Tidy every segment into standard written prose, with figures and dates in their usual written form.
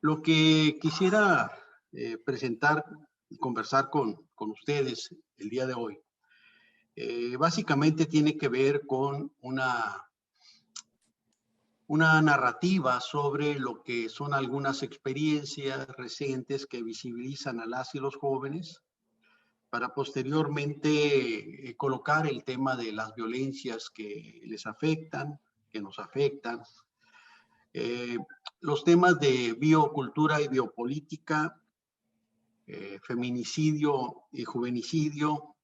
Lo que quisiera presentar y conversar con ustedes el día de hoy, básicamente tiene que ver con una narrativa sobre lo que son algunas experiencias recientes que visibilizan a las y los jóvenes para posteriormente colocar el tema de las violencias que les afectan, que nos afectan, eh, los temas de biocultura y biopolítica, feminicidio y juvenicidio,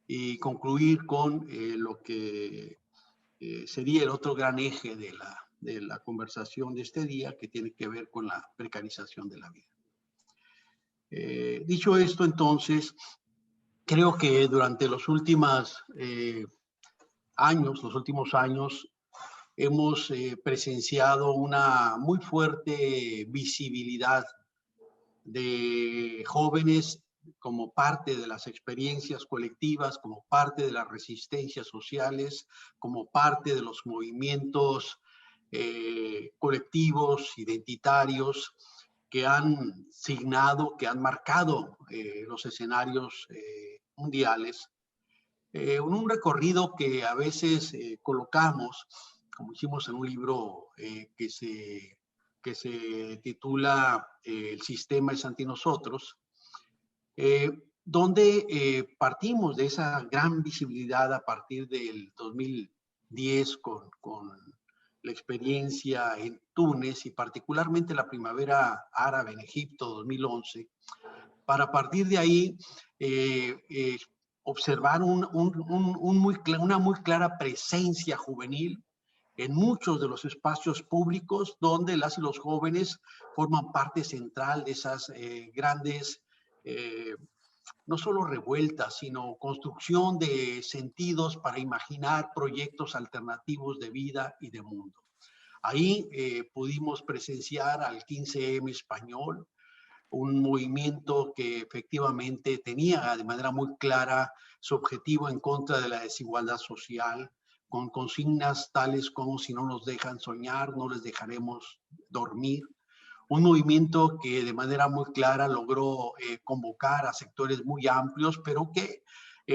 y concluir con lo que sería el otro gran eje de la conversación de este día, que tiene que ver con la precarización de la vida. Dicho esto, entonces, creo que durante los últimos años, hemos presenciado una muy fuerte visibilidad de jóvenes como parte de las experiencias colectivas, como parte de las resistencias sociales, como parte de los movimientos colectivos, identitarios, que han signado, que han marcado los escenarios mundiales. Un recorrido que a veces colocamos, como hicimos en un libro que se titula El sistema es anti nosotros, donde partimos de esa gran visibilidad a partir del 2010 con la experiencia en Túnez y particularmente la primavera árabe en Egipto 2011, para partir de ahí observar una muy clara presencia juvenil en muchos de los espacios públicos donde las y los jóvenes forman parte central de esas grandes, no solo revueltas, sino construcción de sentidos para imaginar proyectos alternativos de vida y de mundo. Ahí pudimos presenciar al 15M español, un movimiento que efectivamente tenía de manera muy clara su objetivo en contra de la desigualdad social, con consignas tales como: si no nos dejan soñar, no les dejaremos dormir. Un movimiento que de manera muy clara logró convocar a sectores muy amplios, pero que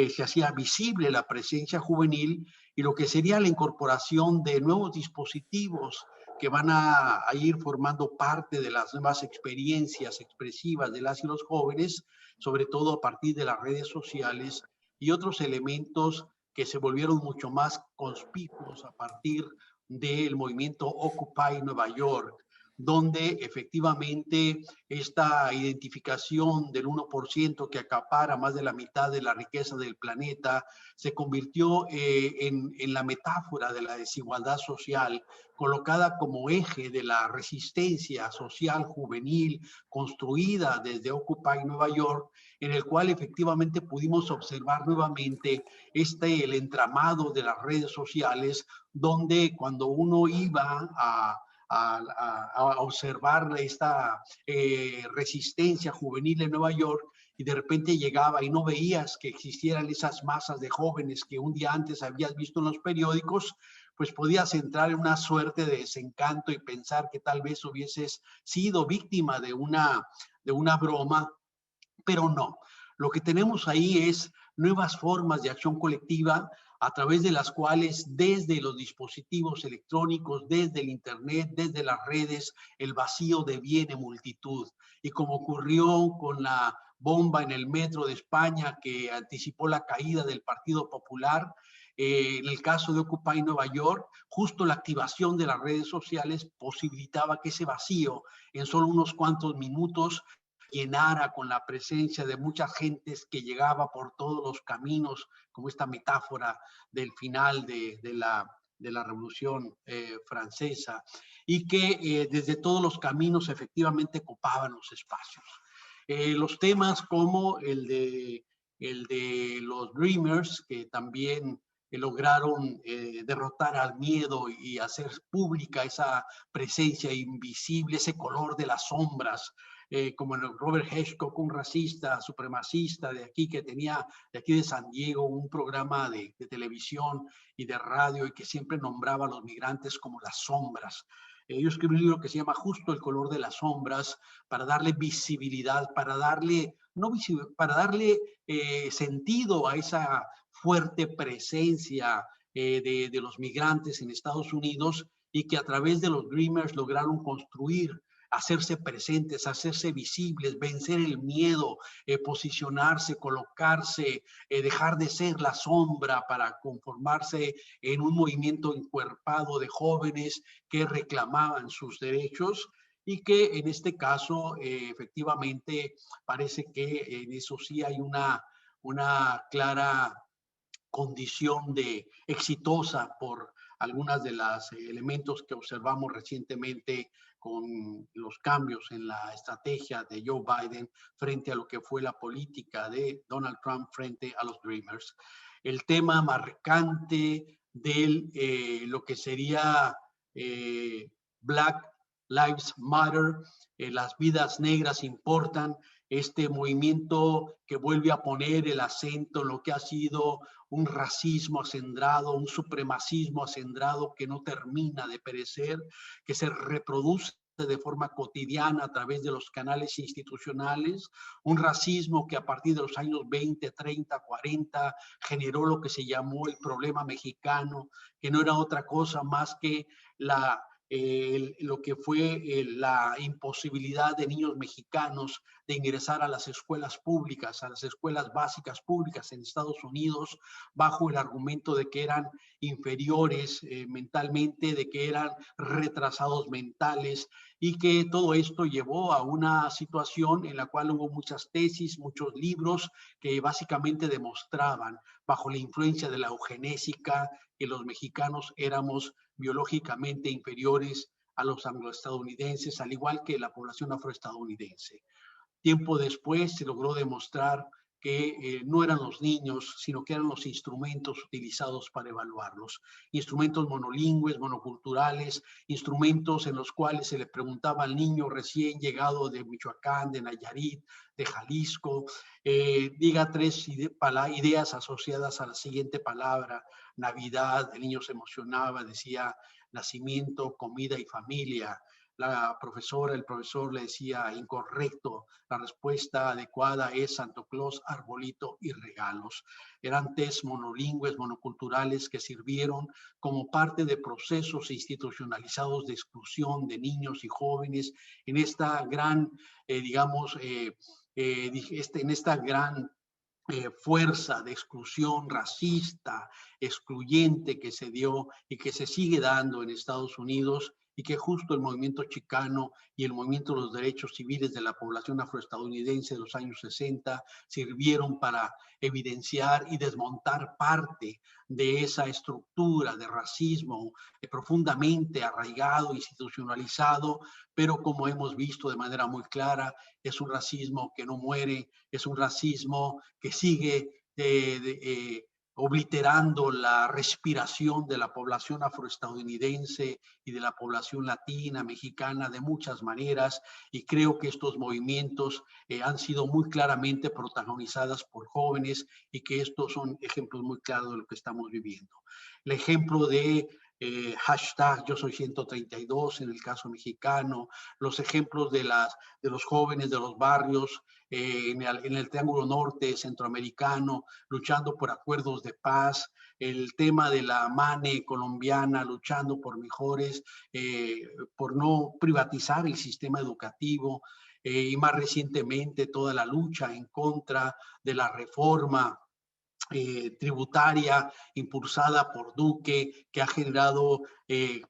se hacía visible la presencia juvenil y lo que sería la incorporación de nuevos dispositivos que van a ir formando parte de las nuevas experiencias expresivas de las y los jóvenes, sobre todo a partir de las redes sociales y otros elementos que se volvieron mucho más conspicuos a partir del movimiento Occupy Nueva York, donde efectivamente esta identificación del 1% que acapara más de la mitad de la riqueza del planeta se convirtió en la metáfora de la desigualdad social, colocada como eje de la resistencia social juvenil construida desde Occupy Nueva York, en el cual efectivamente pudimos observar nuevamente el entramado de las redes sociales, donde cuando uno iba a observar esta resistencia juvenil en Nueva York y de repente llegaba y no veías que existieran esas masas de jóvenes que un día antes habías visto en los periódicos, pues podías entrar en una suerte de desencanto y pensar que tal vez hubieses sido víctima de una broma, pero no. Lo que tenemos ahí es nuevas formas de acción colectiva a través de las cuales desde los dispositivos electrónicos, desde el internet, desde las redes, el vacío deviene multitud. Y como ocurrió con la bomba en el metro de España que anticipó la caída del Partido Popular, en el caso de Occupy Nueva York, justo la activación de las redes sociales posibilitaba que ese vacío en solo unos cuantos minutos llenara con la presencia de muchas gentes que llegaba por todos los caminos, como esta metáfora del final de la Revolución Francesa, y que desde todos los caminos efectivamente copaban los espacios. Los temas como el de los Dreamers, que también lograron derrotar al miedo y hacer pública esa presencia invisible, ese color de las sombras, como en Robert Hitchcock, un racista, supremacista de aquí, que tenía de aquí de San Diego un programa de televisión y de radio y que siempre nombraba a los migrantes como las sombras. Yo escribí un libro que se llama Justo el color de las sombras, para darle visibilidad, para darle, no para darle sentido a esa fuerte presencia de los migrantes en Estados Unidos, y que a través de los Dreamers lograron construir, hacerse presentes, hacerse visibles, vencer el miedo, posicionarse, colocarse, dejar de ser la sombra para conformarse en un movimiento encuerpado de jóvenes que reclamaban sus derechos, y que en este caso efectivamente parece que en eso sí hay una clara condición de exitosa por algunas de los elementos que observamos recientemente con los cambios en la estrategia de Joe Biden frente a lo que fue la política de Donald Trump frente a los Dreamers. El tema marcante de lo que sería Black Lives Matter, las vidas negras importan, este movimiento que vuelve a poner el acento en lo que ha sido un racismo acendrado, un supremacismo acendrado que no termina de perecer, que se reproduce de forma cotidiana a través de los canales institucionales, un racismo que a partir de los años 20, 30, 40 generó lo que se llamó el problema mexicano, que no era otra cosa más que lo que fue la imposibilidad de niños mexicanos de ingresar a las escuelas públicas, a las escuelas básicas públicas en Estados Unidos, bajo el argumento de que eran inferiores mentalmente, de que eran retrasados mentales, y que todo esto llevó a una situación en la cual hubo muchas tesis, muchos libros que básicamente demostraban, bajo la influencia de la eugenésica, que los mexicanos éramos biológicamente inferiores a los angloestadounidenses, al igual que la población afroestadounidense. Tiempo después se logró demostrar que no eran los niños, sino que eran los instrumentos utilizados para evaluarlos. Instrumentos monolingües, monoculturales, instrumentos en los cuales se le preguntaba al niño recién llegado de Michoacán, de Nayarit, de Jalisco, diga tres ideas asociadas a la siguiente palabra: Navidad. El niño se emocionaba, decía nacimiento, comida y familia. La profesora, el profesor le decía incorrecto, la respuesta adecuada es Santo Claus, arbolito y regalos. Eran test monolingües, monoculturales, que sirvieron como parte de procesos institucionalizados de exclusión de niños y jóvenes en esta gran, en esta gran fuerza de exclusión racista, excluyente, que se dio y que se sigue dando en Estados Unidos, y que justo el movimiento chicano y el movimiento de los derechos civiles de la población afroestadounidense de los años 60 sirvieron para evidenciar y desmontar parte de esa estructura de racismo profundamente arraigado, institucionalizado, pero como hemos visto de manera muy clara, es un racismo que no muere, es un racismo que sigue obliterando la respiración de la población afroestadounidense y de la población latina, mexicana, de muchas maneras, y creo que estos movimientos han sido muy claramente protagonizados por jóvenes, y que estos son ejemplos muy claros de lo que estamos viviendo. El ejemplo de hashtag Yo Soy 132 en el caso mexicano, los ejemplos de los jóvenes de los barrios en el Triángulo Norte centroamericano, luchando por acuerdos de paz, el tema de la MANE colombiana, luchando por mejores, por no privatizar el sistema educativo, y más recientemente toda la lucha en contra de la reforma tributaria impulsada por Duque, que ha generado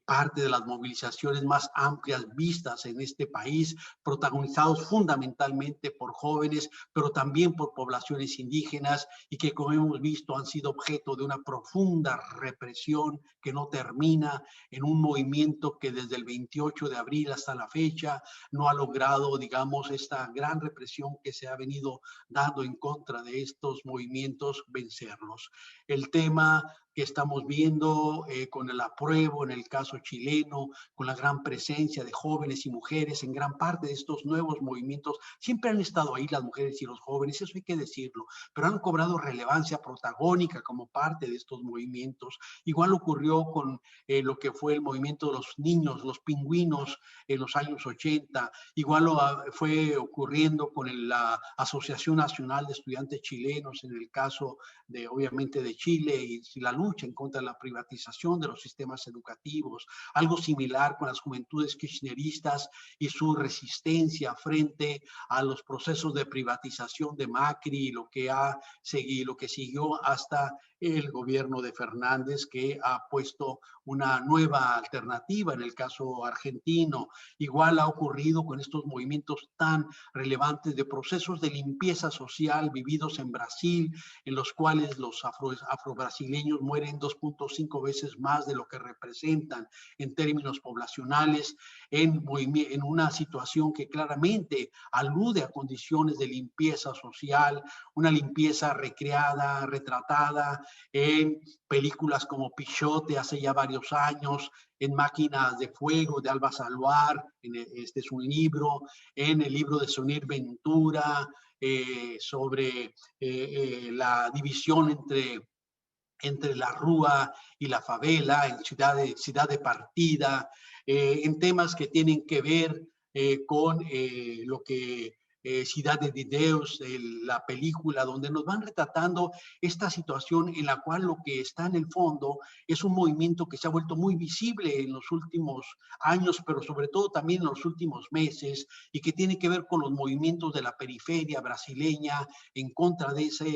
parte de las movilizaciones más amplias vistas en este país, protagonizados fundamentalmente por jóvenes, pero también por poblaciones indígenas, y que, como hemos visto, han sido objeto de una profunda represión que no termina, en un movimiento que desde el 28 de abril hasta la fecha no ha logrado, digamos, esta gran represión que se ha venido dando en contra de estos movimientos, vencerlos. El tema que estamos viendo con el apruebo en el caso chileno, con la gran presencia de jóvenes y mujeres en gran parte de estos nuevos movimientos. Siempre han estado ahí las mujeres y los jóvenes, eso hay que decirlo, pero han cobrado relevancia protagónica como parte de estos movimientos. Igual ocurrió con lo que fue el movimiento de los niños, los pingüinos en los años 80, igual fue ocurriendo con la Asociación Nacional de Estudiantes Chilenos en el caso de, obviamente, de Chile y la lucha en contra de la privatización de los sistemas educativos, algo similar con las juventudes kirchneristas y su resistencia frente a los procesos de privatización de Macri y lo que siguió hasta el gobierno de Fernández, que ha puesto una nueva alternativa en el caso argentino. Igual ha ocurrido con estos movimientos tan relevantes de procesos de limpieza social vividos en Brasil, en los cuales los afrobrasileños mueren 2.5 veces más de lo que representan en términos poblacionales, en una situación que claramente alude a condiciones de limpieza social, una limpieza recreada, retratada en películas como Pichote hace ya varios años, en Máquinas de Fuego de Alba Salvar, este es un libro, en el libro de Sonir Ventura, sobre la división entre la rúa y la favela, en Ciudad de Partida, en temas que tienen que ver con lo que Cidade de Deus, la película, donde nos van retratando esta situación en la cual lo que está en el fondo es un movimiento que se ha vuelto muy visible en los últimos años, pero sobre todo también en los últimos meses, y que tiene que ver con los movimientos de la periferia brasileña en contra de esas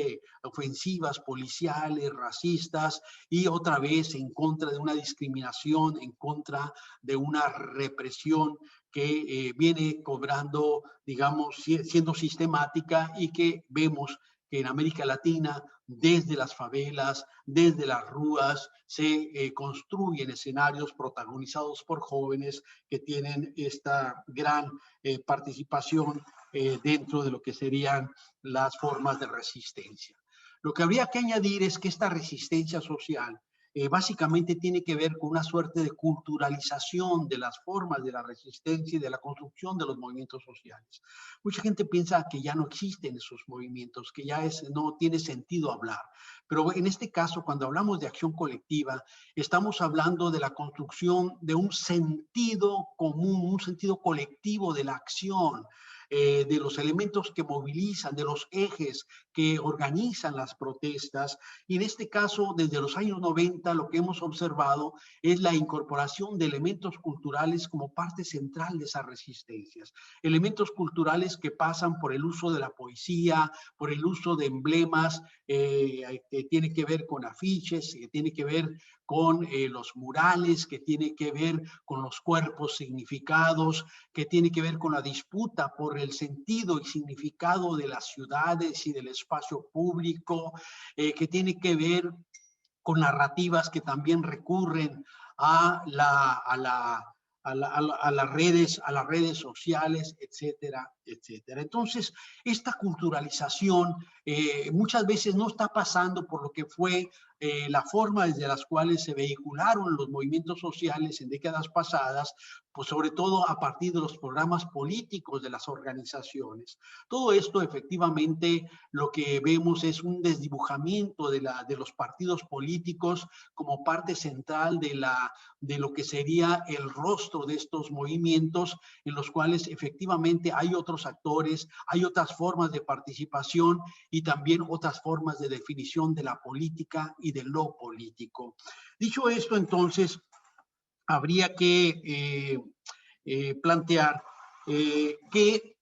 ofensivas policiales, racistas, y otra vez en contra de una discriminación, en contra de una represión que viene cobrando, digamos, siendo sistemática, y que vemos que en América Latina, desde las favelas, desde las rúas, se construyen escenarios protagonizados por jóvenes que tienen esta gran participación dentro de lo que serían las formas de resistencia. Lo que habría que añadir es que esta resistencia social básicamente tiene que ver con una suerte de culturalización de las formas de la resistencia y de la construcción de los movimientos sociales. Mucha gente piensa que ya no existen esos movimientos, que ya no tiene sentido hablar. Pero en este caso, cuando hablamos de acción colectiva, estamos hablando de la construcción de un sentido común, un sentido colectivo de la acción, de los elementos que movilizan, de los ejes que organizan las protestas. Y en este caso, desde los años 90, lo que hemos observado es la incorporación de elementos culturales como parte central de esas resistencias. Elementos culturales que pasan por el uso de la poesía, por el uso de emblemas, que tiene que ver con afiches, que tiene que ver con los murales, que tiene que ver con los cuerpos significados, que tiene que ver con la disputa por el sentido y significado de las ciudades y del espacio público, que tiene que ver con narrativas que también recurren a las redes sociales, etcétera, etcétera. Entonces, esta culturalización muchas veces no está pasando por lo que fue la forma desde las cuales se vehicularon los movimientos sociales en décadas pasadas, pues sobre todo a partir de los programas políticos de las organizaciones. Todo esto, efectivamente, lo que vemos es un desdibujamiento de los partidos políticos como parte central de lo que sería el rostro de estos movimientos, en los cuales efectivamente hay otros actores, hay otras formas de participación y también otras formas de definición de la política y de lo político. Dicho esto, entonces, habría que plantear que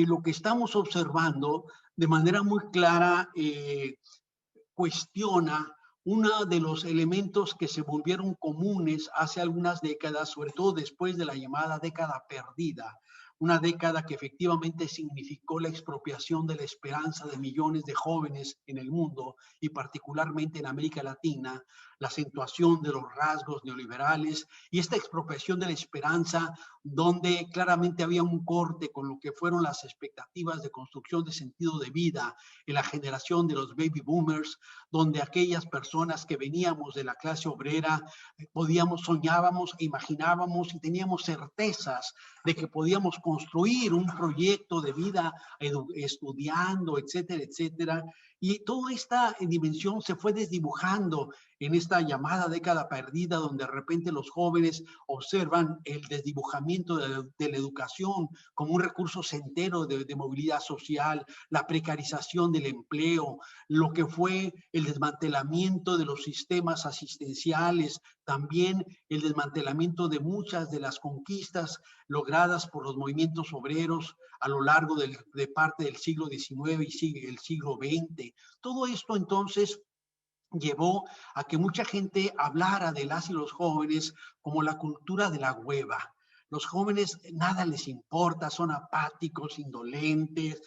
lo que estamos observando de manera muy clara cuestiona uno de los elementos que se volvieron comunes hace algunas décadas, sobre todo después de la llamada década perdida. una década que efectivamente significó la expropiación de la esperanza de millones de jóvenes en el mundo y particularmente en América Latina, la acentuación de los rasgos neoliberales y esta expropiación de la esperanza donde claramente había un corte con lo que fueron las expectativas de construcción de sentido de vida en la generación de los baby boomers, donde aquellas personas que veníamos de la clase obrera podíamos, soñábamos, imaginábamos y teníamos certezas de que podíamos construir un proyecto de vida estudiando, etcétera, etcétera. Y toda esta dimensión se fue desdibujando en esta llamada década perdida, donde de repente los jóvenes observan el desdibujamiento de la educación como un recurso centero de movilidad social, la precarización del empleo, lo que fue el desmantelamiento de los sistemas asistenciales, también el desmantelamiento de muchas de las conquistas logradas por los movimientos obreros a lo largo de parte del siglo XIX y el siglo XX. Todo esto entonces llevó a que mucha gente hablara de las y los jóvenes como la cultura de la hueva. Los jóvenes nada les importa, son apáticos, indolentes,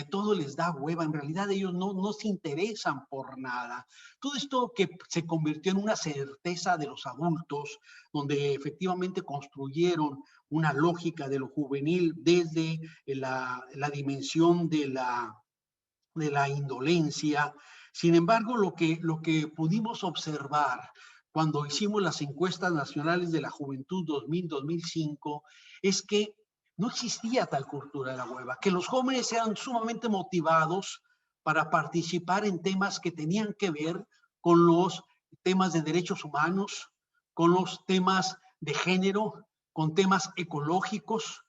todo les da hueva. En realidad ellos no se interesan por nada. Todo esto que se convirtió en una certeza de los adultos, donde efectivamente construyeron una lógica de lo juvenil desde la dimensión de la indolencia. Sin embargo, lo que pudimos observar cuando hicimos las encuestas nacionales de la juventud 2000-2005 es que no existía tal cultura de la hueva, que los jóvenes eran sumamente motivados para participar en temas que tenían que ver con los temas de derechos humanos, con los temas de género, con temas ecológicos,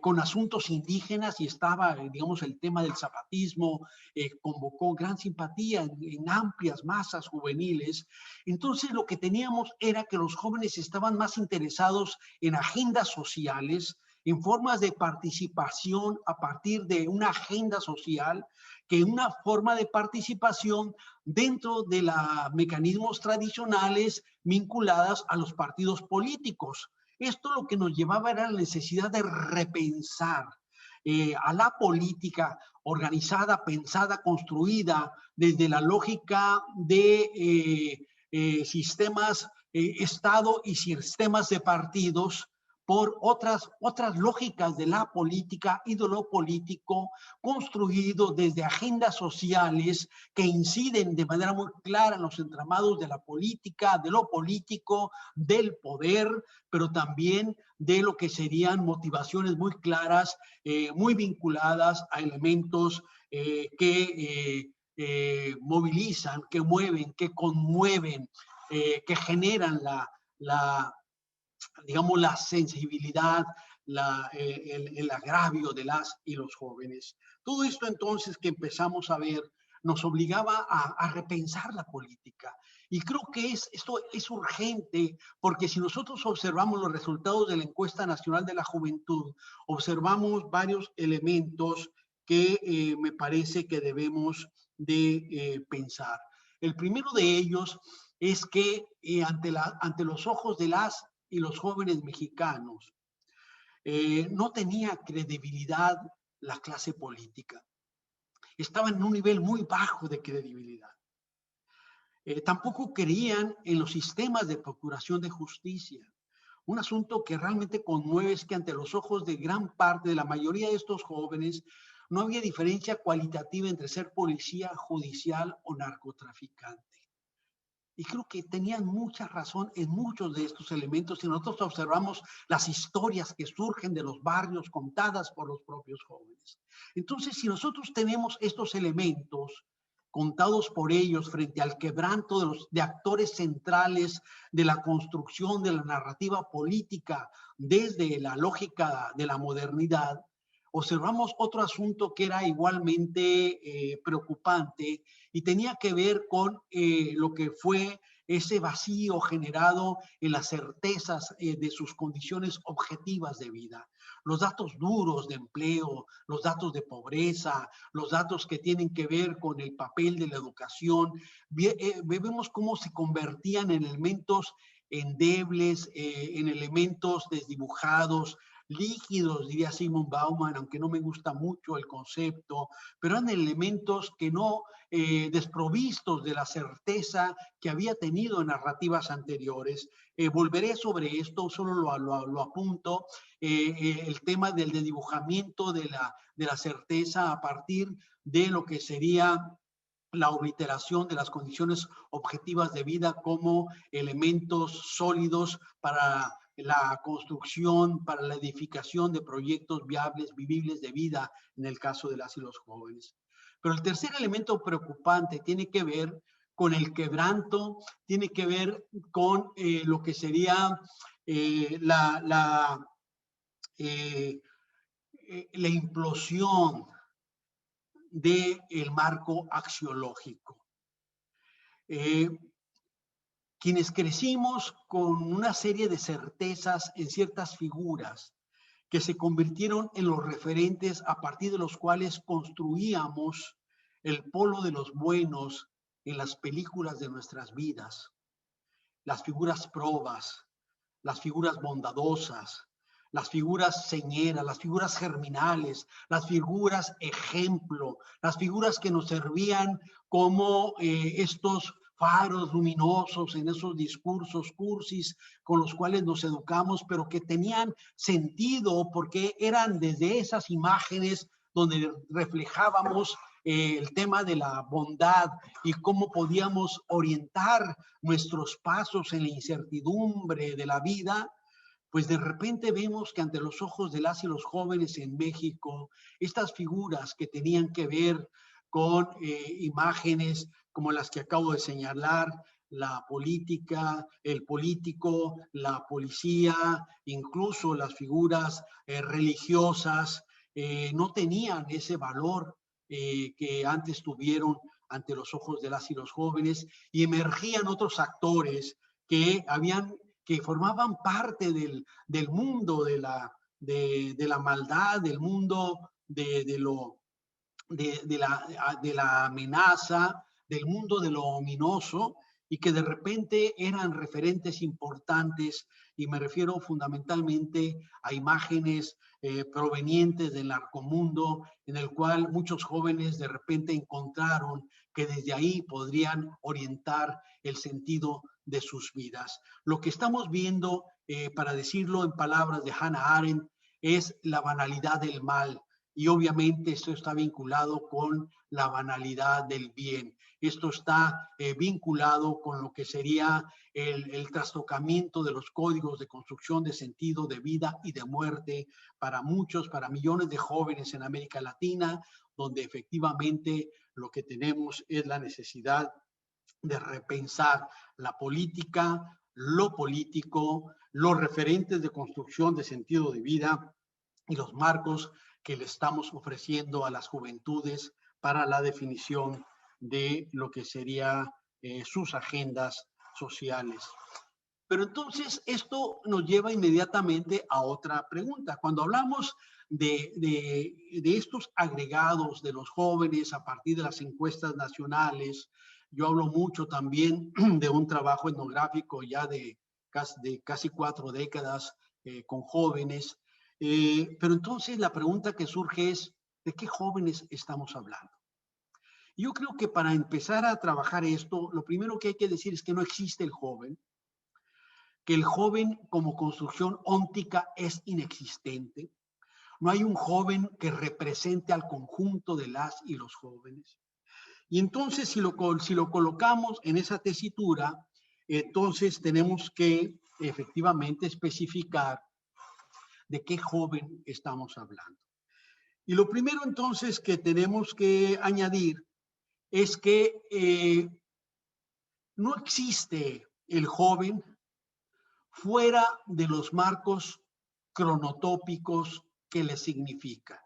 con asuntos indígenas, y estaba, digamos, el tema del zapatismo, convocó gran simpatía en amplias masas juveniles. Entonces lo que teníamos era que los jóvenes estaban más interesados en agendas sociales, en formas de participación a partir de una agenda social, que una forma de participación dentro de los mecanismos tradicionales vinculadas a los partidos políticos. Esto lo que nos llevaba era la necesidad de repensar a la política organizada, pensada, construida desde la lógica de sistemas Estado y sistemas de partidos por otras lógicas de la política y de lo político construido desde agendas sociales que inciden de manera muy clara en los entramados de la política, de lo político, del poder, pero también de lo que serían motivaciones muy claras, muy vinculadas a elementos que movilizan, que mueven, que conmueven, que generan digamos, la sensibilidad, el agravio de las y los jóvenes. Todo esto entonces que empezamos a ver nos obligaba a repensar la política. Y creo que esto es urgente, porque si nosotros observamos los resultados de la encuesta nacional de la juventud, observamos varios elementos que me parece que debemos de pensar. El primero de ellos es que ante los ojos de las y los jóvenes mexicanos, no tenía credibilidad la clase política. Estaban en un nivel muy bajo de credibilidad. Tampoco creían en los sistemas de procuración de justicia. Un asunto que realmente conmueve es que ante los ojos de gran parte de la mayoría de estos jóvenes no había diferencia cualitativa entre ser policía judicial o narcotraficante. Y creo que tenían mucha razón en muchos de estos elementos si nosotros observamos las historias que surgen de los barrios contadas por los propios jóvenes. Entonces, si nosotros tenemos estos elementos contados por ellos frente al quebranto de actores centrales de la construcción de la narrativa política desde la lógica de la modernidad, observamos otro asunto que era igualmente preocupante y tenía que ver con lo que fue ese vacío generado en las certezas de sus condiciones objetivas de vida. Los datos duros de empleo, los datos de pobreza, los datos que tienen que ver con el papel de la educación, vemos cómo se convertían en elementos endebles, en elementos desdibujados, líquidos, diría Sigmund Bauman, aunque no me gusta mucho el concepto, pero eran elementos que no desprovistos de la certeza que había tenido en narrativas anteriores. Volveré sobre esto, solo lo apunto, el tema del dibujamiento de la certeza a partir de lo que sería la obliteración de las condiciones objetivas de vida como elementos sólidos para la construcción, para la edificación de proyectos viables, vivibles de vida, en el caso de las y los jóvenes. Pero el tercer elemento preocupante tiene que ver con el quebranto, tiene que ver con lo que sería la implosión del marco axiológico. Quienes crecimos con una serie de certezas en ciertas figuras que se convirtieron en los referentes a partir de los cuales construíamos el polo de los buenos en las películas de nuestras vidas, las figuras probas, las figuras bondadosas, las figuras señeras, las figuras germinales, las figuras ejemplo, las figuras que nos servían como estos faros luminosos en esos discursos cursis con los cuales nos educamos, pero que tenían sentido porque eran desde esas imágenes donde reflejábamos el tema de la bondad y cómo podíamos orientar nuestros pasos en la incertidumbre de la vida. Pues de repente vemos que ante los ojos de las y los jóvenes en México, estas figuras que tenían que ver con imágenes como las que acabo de señalar, la política, el político, la policía, incluso las figuras religiosas, no tenían ese valor que antes tuvieron ante los ojos de las y los jóvenes, y emergían otros actores que formaban parte del mundo de la maldad, del mundo de la amenaza, del mundo de lo ominoso, y que de repente eran referentes importantes, y me refiero fundamentalmente a imágenes provenientes del narcomundo, en el cual muchos jóvenes de repente encontraron que desde ahí podrían orientar el sentido de sus vidas. Lo que estamos viendo, para decirlo en palabras de Hannah Arendt, es la banalidad del mal. Y obviamente esto está vinculado con la banalidad del bien. Esto está vinculado con lo que sería el trastocamiento de los códigos de construcción de sentido de vida y de muerte para muchos, para millones de jóvenes en América Latina, donde efectivamente lo que tenemos es la necesidad de repensar la política, lo político, los referentes de construcción de sentido de vida y los marcos que le estamos ofreciendo a las juventudes para la definición de lo que serían sus agendas sociales. Pero entonces esto nos lleva inmediatamente a otra pregunta. Cuando hablamos de estos agregados de los jóvenes a partir de las encuestas nacionales, yo hablo mucho también de un trabajo etnográfico ya de casi 4 décadas con jóvenes. Pero entonces la pregunta que surge es, ¿de qué jóvenes estamos hablando? Yo creo que para empezar a trabajar esto, lo primero que hay que decir es que no existe el joven, que el joven como construcción óntica es inexistente. No hay un joven que represente al conjunto de las y los jóvenes. Y entonces, si lo colocamos en esa tesitura, entonces tenemos que efectivamente especificar de qué joven estamos hablando. Y lo primero entonces que tenemos que añadir es que no existe el joven fuera de los marcos cronotópicos que le significa.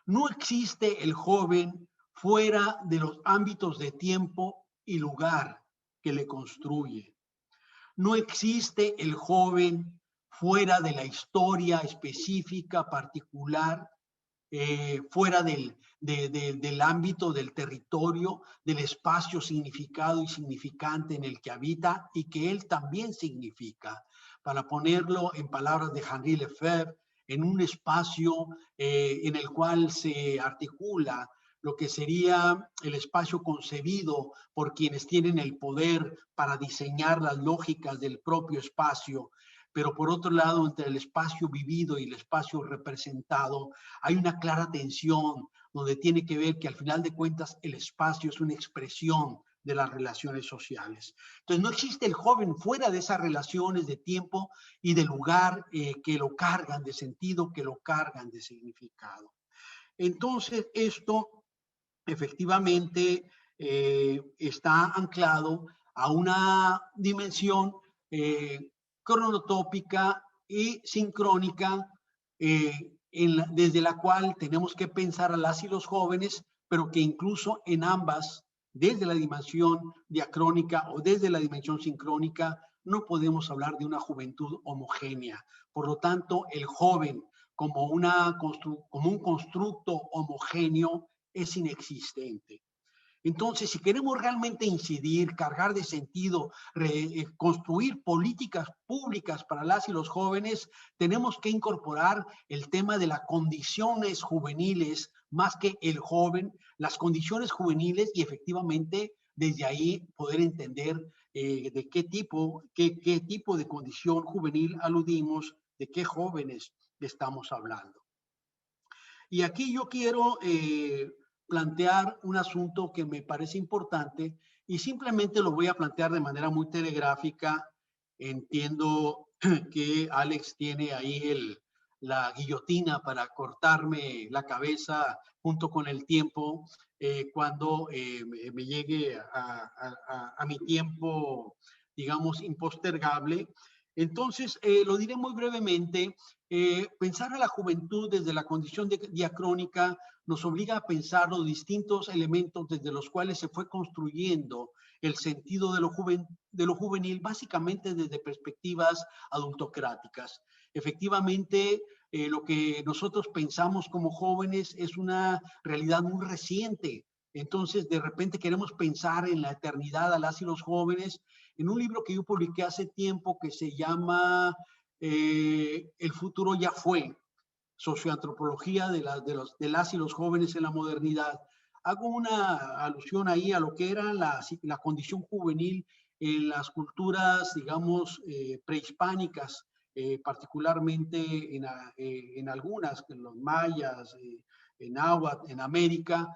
No existe el joven fuera de los ámbitos de tiempo y lugar que le construye. No existe el joven fuera de la historia específica, particular, fuera del ámbito del territorio, del espacio significado y significante en el que habita y que él también significa. Para ponerlo en palabras de Henri Lefebvre, en un espacio en el cual se articula lo que sería el espacio concebido por quienes tienen el poder para diseñar las lógicas del propio espacio, pero por otro lado, entre el espacio vivido y el espacio representado, hay una clara tensión donde tiene que ver que al final de cuentas el espacio es una expresión de las relaciones sociales. Entonces no existe el joven fuera de esas relaciones de tiempo y de lugar que lo cargan de sentido, que lo cargan de significado. Entonces esto efectivamente está anclado a una dimensión cronotópica y sincrónica desde la cual tenemos que pensar a las y los jóvenes, pero que incluso en ambas, desde la dimensión diacrónica o desde la dimensión sincrónica, no podemos hablar de una juventud homogénea. Por lo tanto, el joven como un constructo homogéneo es inexistente. Entonces, si queremos realmente incidir, cargar de sentido, construir políticas públicas para las y los jóvenes, tenemos que incorporar el tema de las condiciones juveniles, más que el joven, las condiciones juveniles y efectivamente desde ahí poder entender de qué tipo de condición juvenil aludimos, de qué jóvenes estamos hablando. Y aquí yo quiero plantear un asunto que me parece importante y simplemente lo voy a plantear de manera muy telegráfica. Entiendo que Alex tiene ahí la guillotina para cortarme la cabeza junto con el tiempo cuando me llegue a mi tiempo, digamos, impostergable. Entonces, lo diré muy brevemente. Pensar a la juventud desde la condición diacrónica nos obliga a pensar los distintos elementos desde los cuales se fue construyendo el sentido de lo juvenil, básicamente desde perspectivas adultocráticas. Efectivamente, lo que nosotros pensamos como jóvenes es una realidad muy reciente. Entonces, de repente queremos pensar en la eternidad a las y los jóvenes. En un libro que yo publiqué hace tiempo que se llama El futuro ya fue, socioantropología de las y los jóvenes en la modernidad. Hago una alusión ahí a lo que era la condición juvenil en las culturas, digamos, prehispánicas, particularmente en algunas, en los mayas, en náhuatl, en América,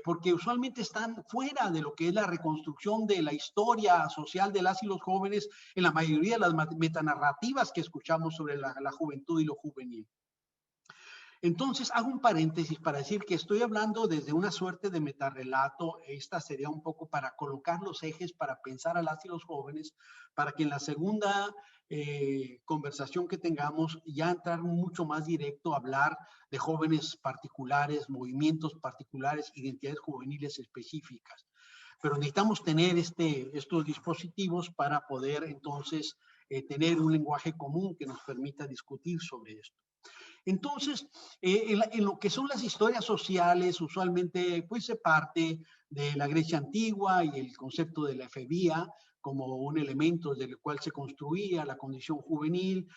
porque usualmente están fuera de lo que es la reconstrucción de la historia social de las y los jóvenes en la mayoría de las metanarrativas que escuchamos sobre la juventud y lo juvenil. Entonces, hago un paréntesis para decir que estoy hablando desde una suerte de metarrelato. Esta sería un poco para colocar los ejes, para pensar a las y los jóvenes, para que en la segunda conversación que tengamos ya entrar mucho más directo a hablar de jóvenes particulares, movimientos particulares, identidades juveniles específicas. Pero necesitamos tener estos dispositivos para poder entonces tener un lenguaje común que nos permita discutir sobre esto. Entonces, en lo que son las historias sociales, usualmente pues se parte de la Grecia antigua y el concepto de la efebía como un elemento del cual se construía la condición juvenil.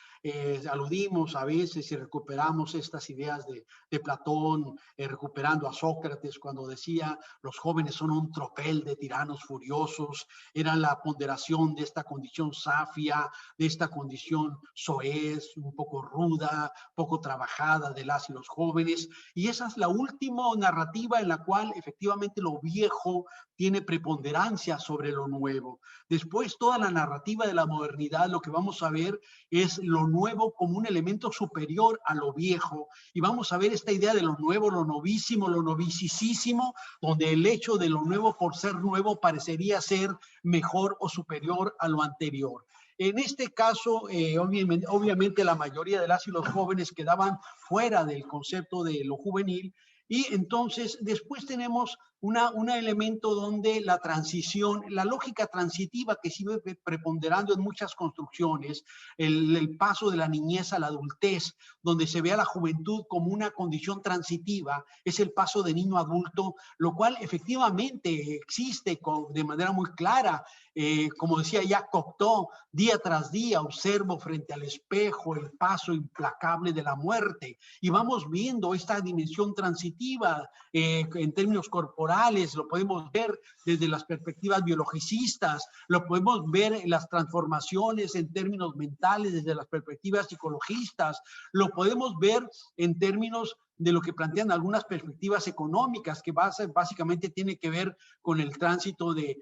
Aludimos a veces y recuperamos estas ideas de Platón, recuperando a Sócrates cuando decía los jóvenes son un tropel de tiranos furiosos, era la ponderación de esta condición safia, de esta condición soez, un poco ruda, poco trabajada de las y los jóvenes, y esa es la última narrativa en la cual efectivamente lo viejo tiene preponderancia sobre lo nuevo. Después, toda la narrativa de la modernidad, lo que vamos a ver es lo nuevo como un elemento superior a lo viejo, y vamos a ver esta idea de lo nuevo, lo novísimo, lo novicísimo, donde el hecho de lo nuevo por ser nuevo parecería ser mejor o superior a lo anterior. En este caso, obviamente la mayoría de las y los jóvenes quedaban fuera del concepto de lo juvenil, y entonces después tenemos un elemento donde la transición, la lógica transitiva que sigue preponderando en muchas construcciones, el paso de la niñez a la adultez, donde se ve a la juventud como una condición transitiva, es el paso de niño a adulto, lo cual efectivamente existe de manera muy clara. Como decía Jacques Cocteau, día tras día observo frente al espejo el paso implacable de la muerte y vamos viendo esta dimensión transitiva en términos corporales, lo podemos ver desde las perspectivas biologicistas, lo podemos ver en las transformaciones en términos mentales desde las perspectivas psicologistas, lo podemos ver en términos de lo que plantean algunas perspectivas económicas, que básicamente tiene que ver con el tránsito en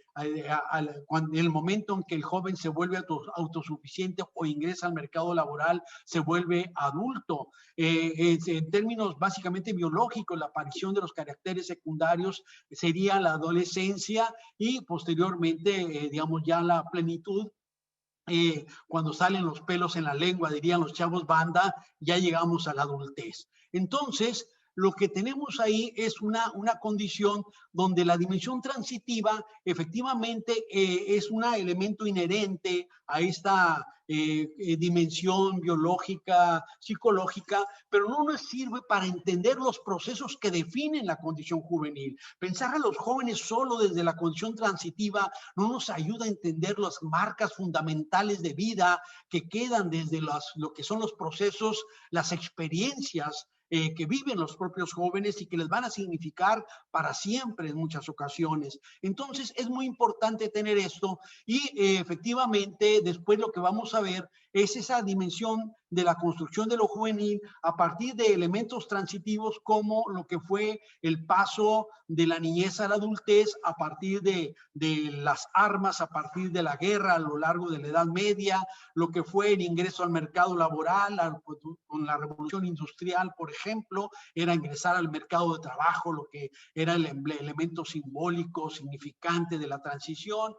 el momento en que el joven se vuelve autosuficiente o ingresa al mercado laboral, se vuelve adulto. En términos básicamente biológicos, la aparición de los caracteres secundarios sería la adolescencia y posteriormente, digamos, ya la plenitud. Cuando salen los pelos en la lengua, dirían los chavos banda, ya llegamos a la adultez. Entonces, lo que tenemos ahí es una condición donde la dimensión transitiva efectivamente es un elemento inherente a esta dimensión biológica, psicológica, pero no nos sirve para entender los procesos que definen la condición juvenil. Pensar a los jóvenes solo desde la condición transitiva no nos ayuda a entender las marcas fundamentales de vida que quedan desde lo que son los procesos, las experiencias que viven los propios jóvenes y que les van a significar para siempre en muchas ocasiones. Entonces es muy importante tener esto y efectivamente después lo que vamos a ver es esa dimensión de la construcción de lo juvenil a partir de elementos transitivos como lo que fue el paso de la niñez a la adultez, a partir de las armas, a partir de la guerra a lo largo de la Edad Media, lo que fue el ingreso al mercado laboral con la revolución industrial, por ejemplo, era ingresar al mercado de trabajo, lo que era el elemento simbólico, significante de la transición.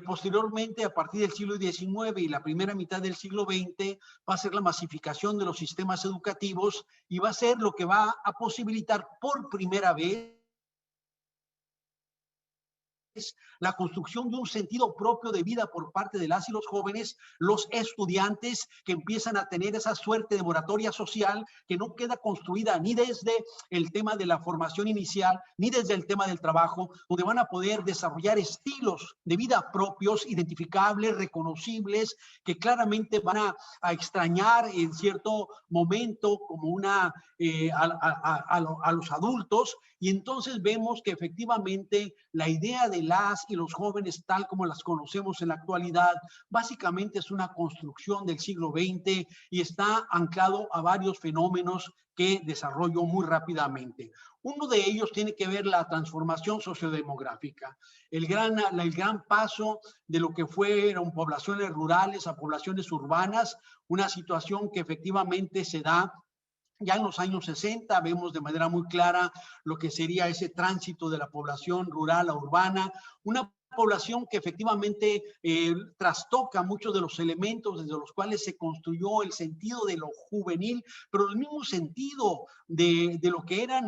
Posteriormente, a partir del siglo XIX y la primera mitad del siglo XX, va a ser la masificación de los sistemas educativos y va a ser lo que va a posibilitar por primera vez la construcción de un sentido propio de vida por parte de las y los jóvenes, los estudiantes que empiezan a tener esa suerte de moratoria social que no queda construida ni desde el tema de la formación inicial, ni desde el tema del trabajo, donde van a poder desarrollar estilos de vida propios, identificables, reconocibles, que claramente van a extrañar en cierto momento como a los adultos, y entonces vemos que efectivamente la idea de las y los jóvenes tal como las conocemos en la actualidad básicamente es una construcción del siglo XX y está anclado a varios fenómenos que desarrollo muy rápidamente. Uno de ellos tiene que ver la transformación sociodemográfica, el gran paso de lo que fueron poblaciones rurales a poblaciones urbanas, una situación que efectivamente se da ya en los años 60. Vemos de manera muy clara lo que sería ese tránsito de la población rural a urbana, una población que efectivamente trastoca muchos de los elementos desde los cuales se construyó el sentido de lo juvenil, pero el mismo sentido de lo que eran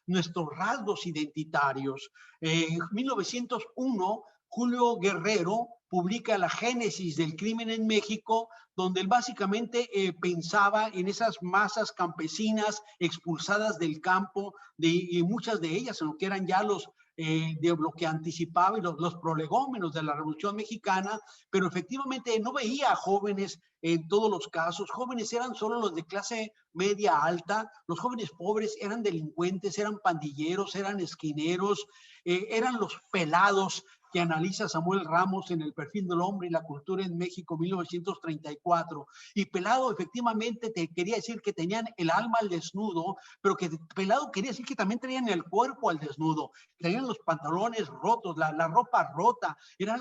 nuestros rasgos identitarios. En 1901, Julio Guerrero publica La génesis del crimen en México, donde él básicamente pensaba en esas masas campesinas expulsadas del campo, y muchas de ellas en lo que eran ya de lo que anticipaba y los prolegómenos de la Revolución Mexicana, pero efectivamente no veía a jóvenes en todos los casos. Jóvenes eran solo los de clase media alta, los jóvenes pobres eran delincuentes, eran pandilleros, eran esquineros, eran los pelados que analiza Samuel Ramos en El perfil del hombre y la cultura en México, 1934. Y pelado efectivamente te quería decir que tenían el alma al desnudo, pero que pelado quería decir que también tenían el cuerpo al desnudo, tenían los pantalones rotos, la ropa rota, eran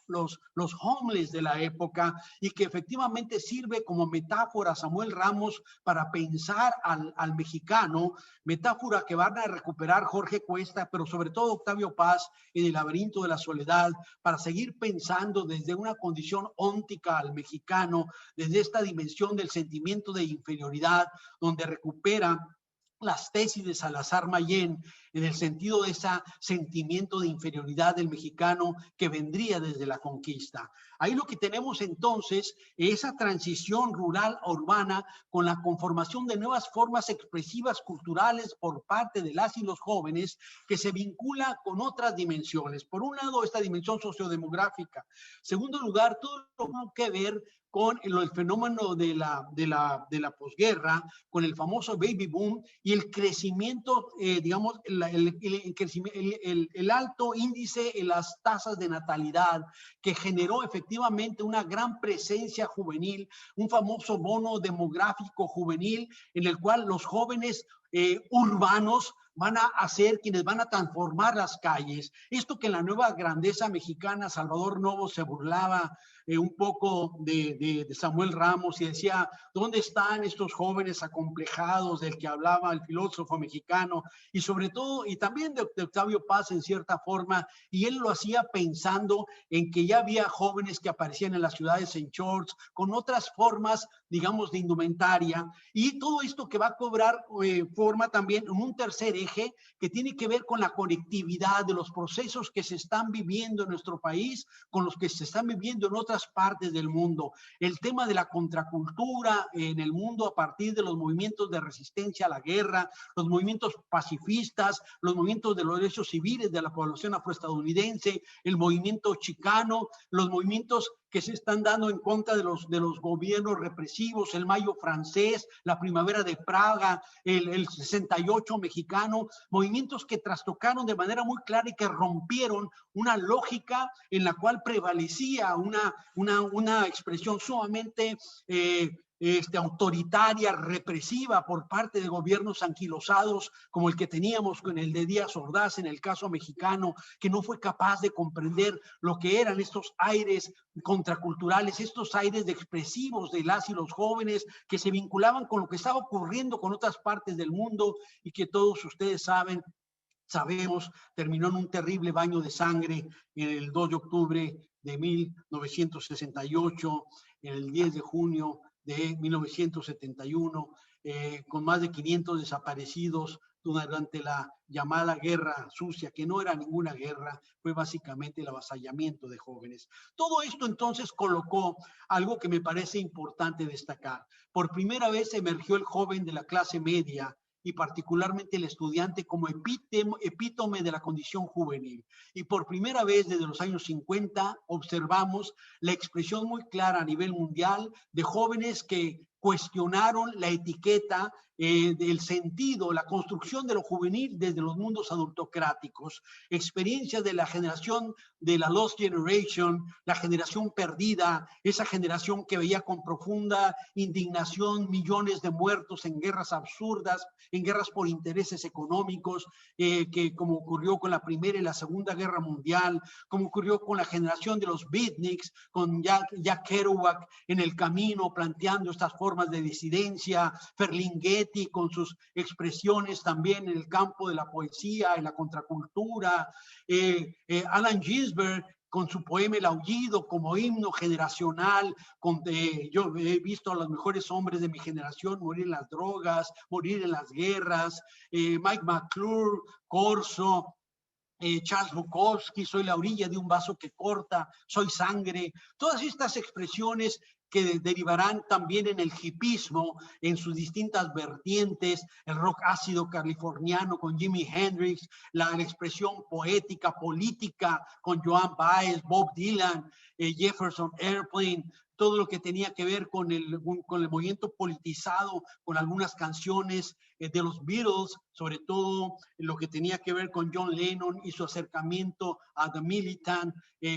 los homeless de la época, y que efectivamente sirve como metáfora Samuel Ramos para pensar al mexicano, metáfora que van a recuperar Jorge Cuesta, pero sobre todo Octavio Paz en El laberinto de la soledad, para seguir pensando desde una condición óntica al mexicano, desde esta dimensión del sentimiento de inferioridad, donde recupera las tesis de Salazar Mayén en el sentido de ese sentimiento de inferioridad del mexicano que vendría desde la conquista. Ahí lo que tenemos entonces es esa transición rural a urbana con la conformación de nuevas formas expresivas culturales por parte de las y los jóvenes que se vincula con otras dimensiones. Por un lado, esta dimensión sociodemográfica. Segundo lugar, todo lo que tiene que ver con el fenómeno de la posguerra, con el famoso baby boom y el crecimiento, digamos, el alto índice en las tasas de natalidad que generó efectivamente una gran presencia juvenil, un famoso bono demográfico juvenil en el cual los jóvenes urbanos van a ser quienes van a transformar las calles. Esto que en la nueva grandeza mexicana Salvador Novo se burlaba un poco de Samuel Ramos y decía, ¿dónde están estos jóvenes acomplejados del que hablaba el filósofo mexicano? Y sobre todo, y también de Octavio Paz en cierta forma, y él lo hacía pensando en que ya había jóvenes que aparecían en las ciudades en shorts, con otras formas, digamos, de indumentaria, y todo esto que va a cobrar forma también en un tercer eje que tiene que ver con la conectividad de los procesos que se están viviendo en nuestro país con los que se están viviendo en otras partes del mundo. El tema de la contracultura en el mundo a partir de los movimientos de resistencia a la guerra, los movimientos pacifistas, los movimientos de los derechos civiles de la población afroestadounidense, el movimiento chicano, los movimientos que se están dando en contra de los gobiernos represivos, el Mayo francés, la Primavera de Praga, el 68 mexicano, movimientos que trastocaron de manera muy clara y que rompieron una lógica en la cual prevalecía una expresión sumamente autoritaria, represiva por parte de gobiernos anquilosados como el que teníamos con el de Díaz Ordaz en el caso mexicano, que no fue capaz de comprender lo que eran estos aires contraculturales, estos aires de expresivos de las y los jóvenes que se vinculaban con lo que estaba ocurriendo con otras partes del mundo y que todos ustedes sabemos, terminó en un terrible baño de sangre en el 2 de octubre de 1968, en el 10 de junio de 1971, con más de 500 desaparecidos durante la llamada guerra sucia, que no era ninguna guerra, fue básicamente el avasallamiento de jóvenes. Todo esto entonces colocó algo que me parece importante destacar. Por primera vez emergió el joven de la clase media y particularmente el estudiante como epítome de la condición juvenil. Y por primera vez desde los años 50 observamos la expresión muy clara a nivel mundial de jóvenes que cuestionaron la etiqueta del sentido, la construcción de lo juvenil desde los mundos adultocráticos, experiencias de la generación de la Lost Generation, la generación perdida, esa generación que veía con profunda indignación millones de muertos en guerras absurdas, en guerras por intereses económicos, que como ocurrió con la Primera y la Segunda Guerra Mundial, como ocurrió con la generación de los beatniks, con Jack Kerouac en el camino planteando estas formas de disidencia, Ferlinghetti con sus expresiones también en el campo de la poesía, en la contracultura, Allen Ginsberg con su poema El Aullido como himno generacional. Yo he visto a los mejores hombres de mi generación morir en las drogas, morir en las guerras, Mike McClure, Corso, Charles Bukowski, soy la orilla de un vaso que corta, soy sangre, todas estas expresiones que derivarán también en el hipismo, en sus distintas vertientes, el rock ácido californiano con Jimi Hendrix, la expresión poética, política con Joan Baez, Bob Dylan, Jefferson Airplane, todo lo que tenía que ver con el movimiento politizado, con algunas canciones de los Beatles, sobre todo lo que tenía que ver con John Lennon y su acercamiento a The Militant,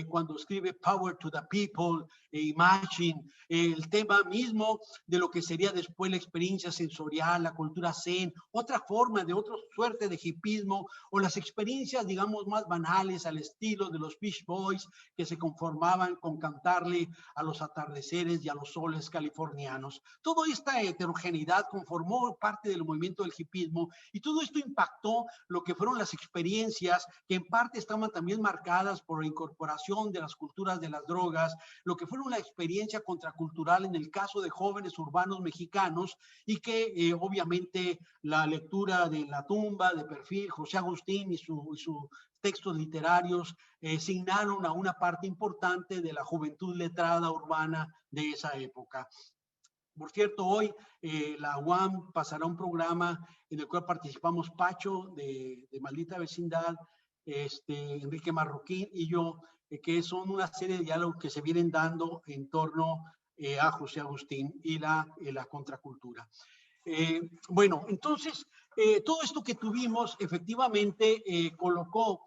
cuando escribe Power to the People, Imagine, el tema mismo de lo que sería después la experiencia sensorial, la cultura zen, otra forma de otra suerte de hipismo, o las experiencias, digamos, más banales al estilo de los Beach Boys, que se conformaban con cantarle a los atardeceres atardeceres y a los soles californianos. Toda esta heterogeneidad conformó parte del movimiento del hipismo y todo esto impactó lo que fueron las experiencias que en parte estaban también marcadas por la incorporación de las culturas de las drogas, lo que fueron la experiencia contracultural en el caso de jóvenes urbanos mexicanos y que obviamente la lectura de La tumba, de Perfil, José Agustín y sus textos literarios signaron a una parte importante de la juventud letrada urbana de esa época. Por cierto, hoy la UAM pasará un programa en el cual participamos Pacho de Maldita Vecindad, Enrique Marroquín y yo, que son una serie de diálogos que se vienen dando en torno a José Agustín y la contracultura. Bueno, entonces, todo esto que tuvimos efectivamente colocó,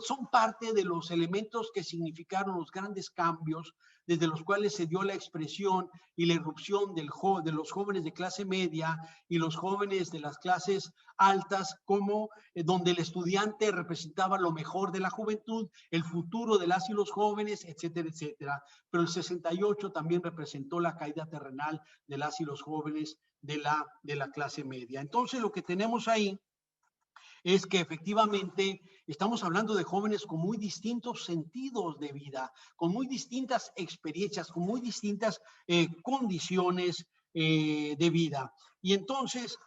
son parte de los elementos que significaron los grandes cambios desde los cuales se dio la expresión y la irrupción de los jóvenes de clase media y los jóvenes de las clases altas, como donde el estudiante representaba lo mejor de la juventud, el futuro de las y los jóvenes, etcétera, etcétera. Pero el 68 también representó la caída terrenal de las y los jóvenes de la clase media. Entonces, lo que tenemos ahí es que efectivamente estamos hablando de jóvenes con muy distintos sentidos de vida, con muy distintas experiencias, con muy distintas condiciones de vida. Y entonces,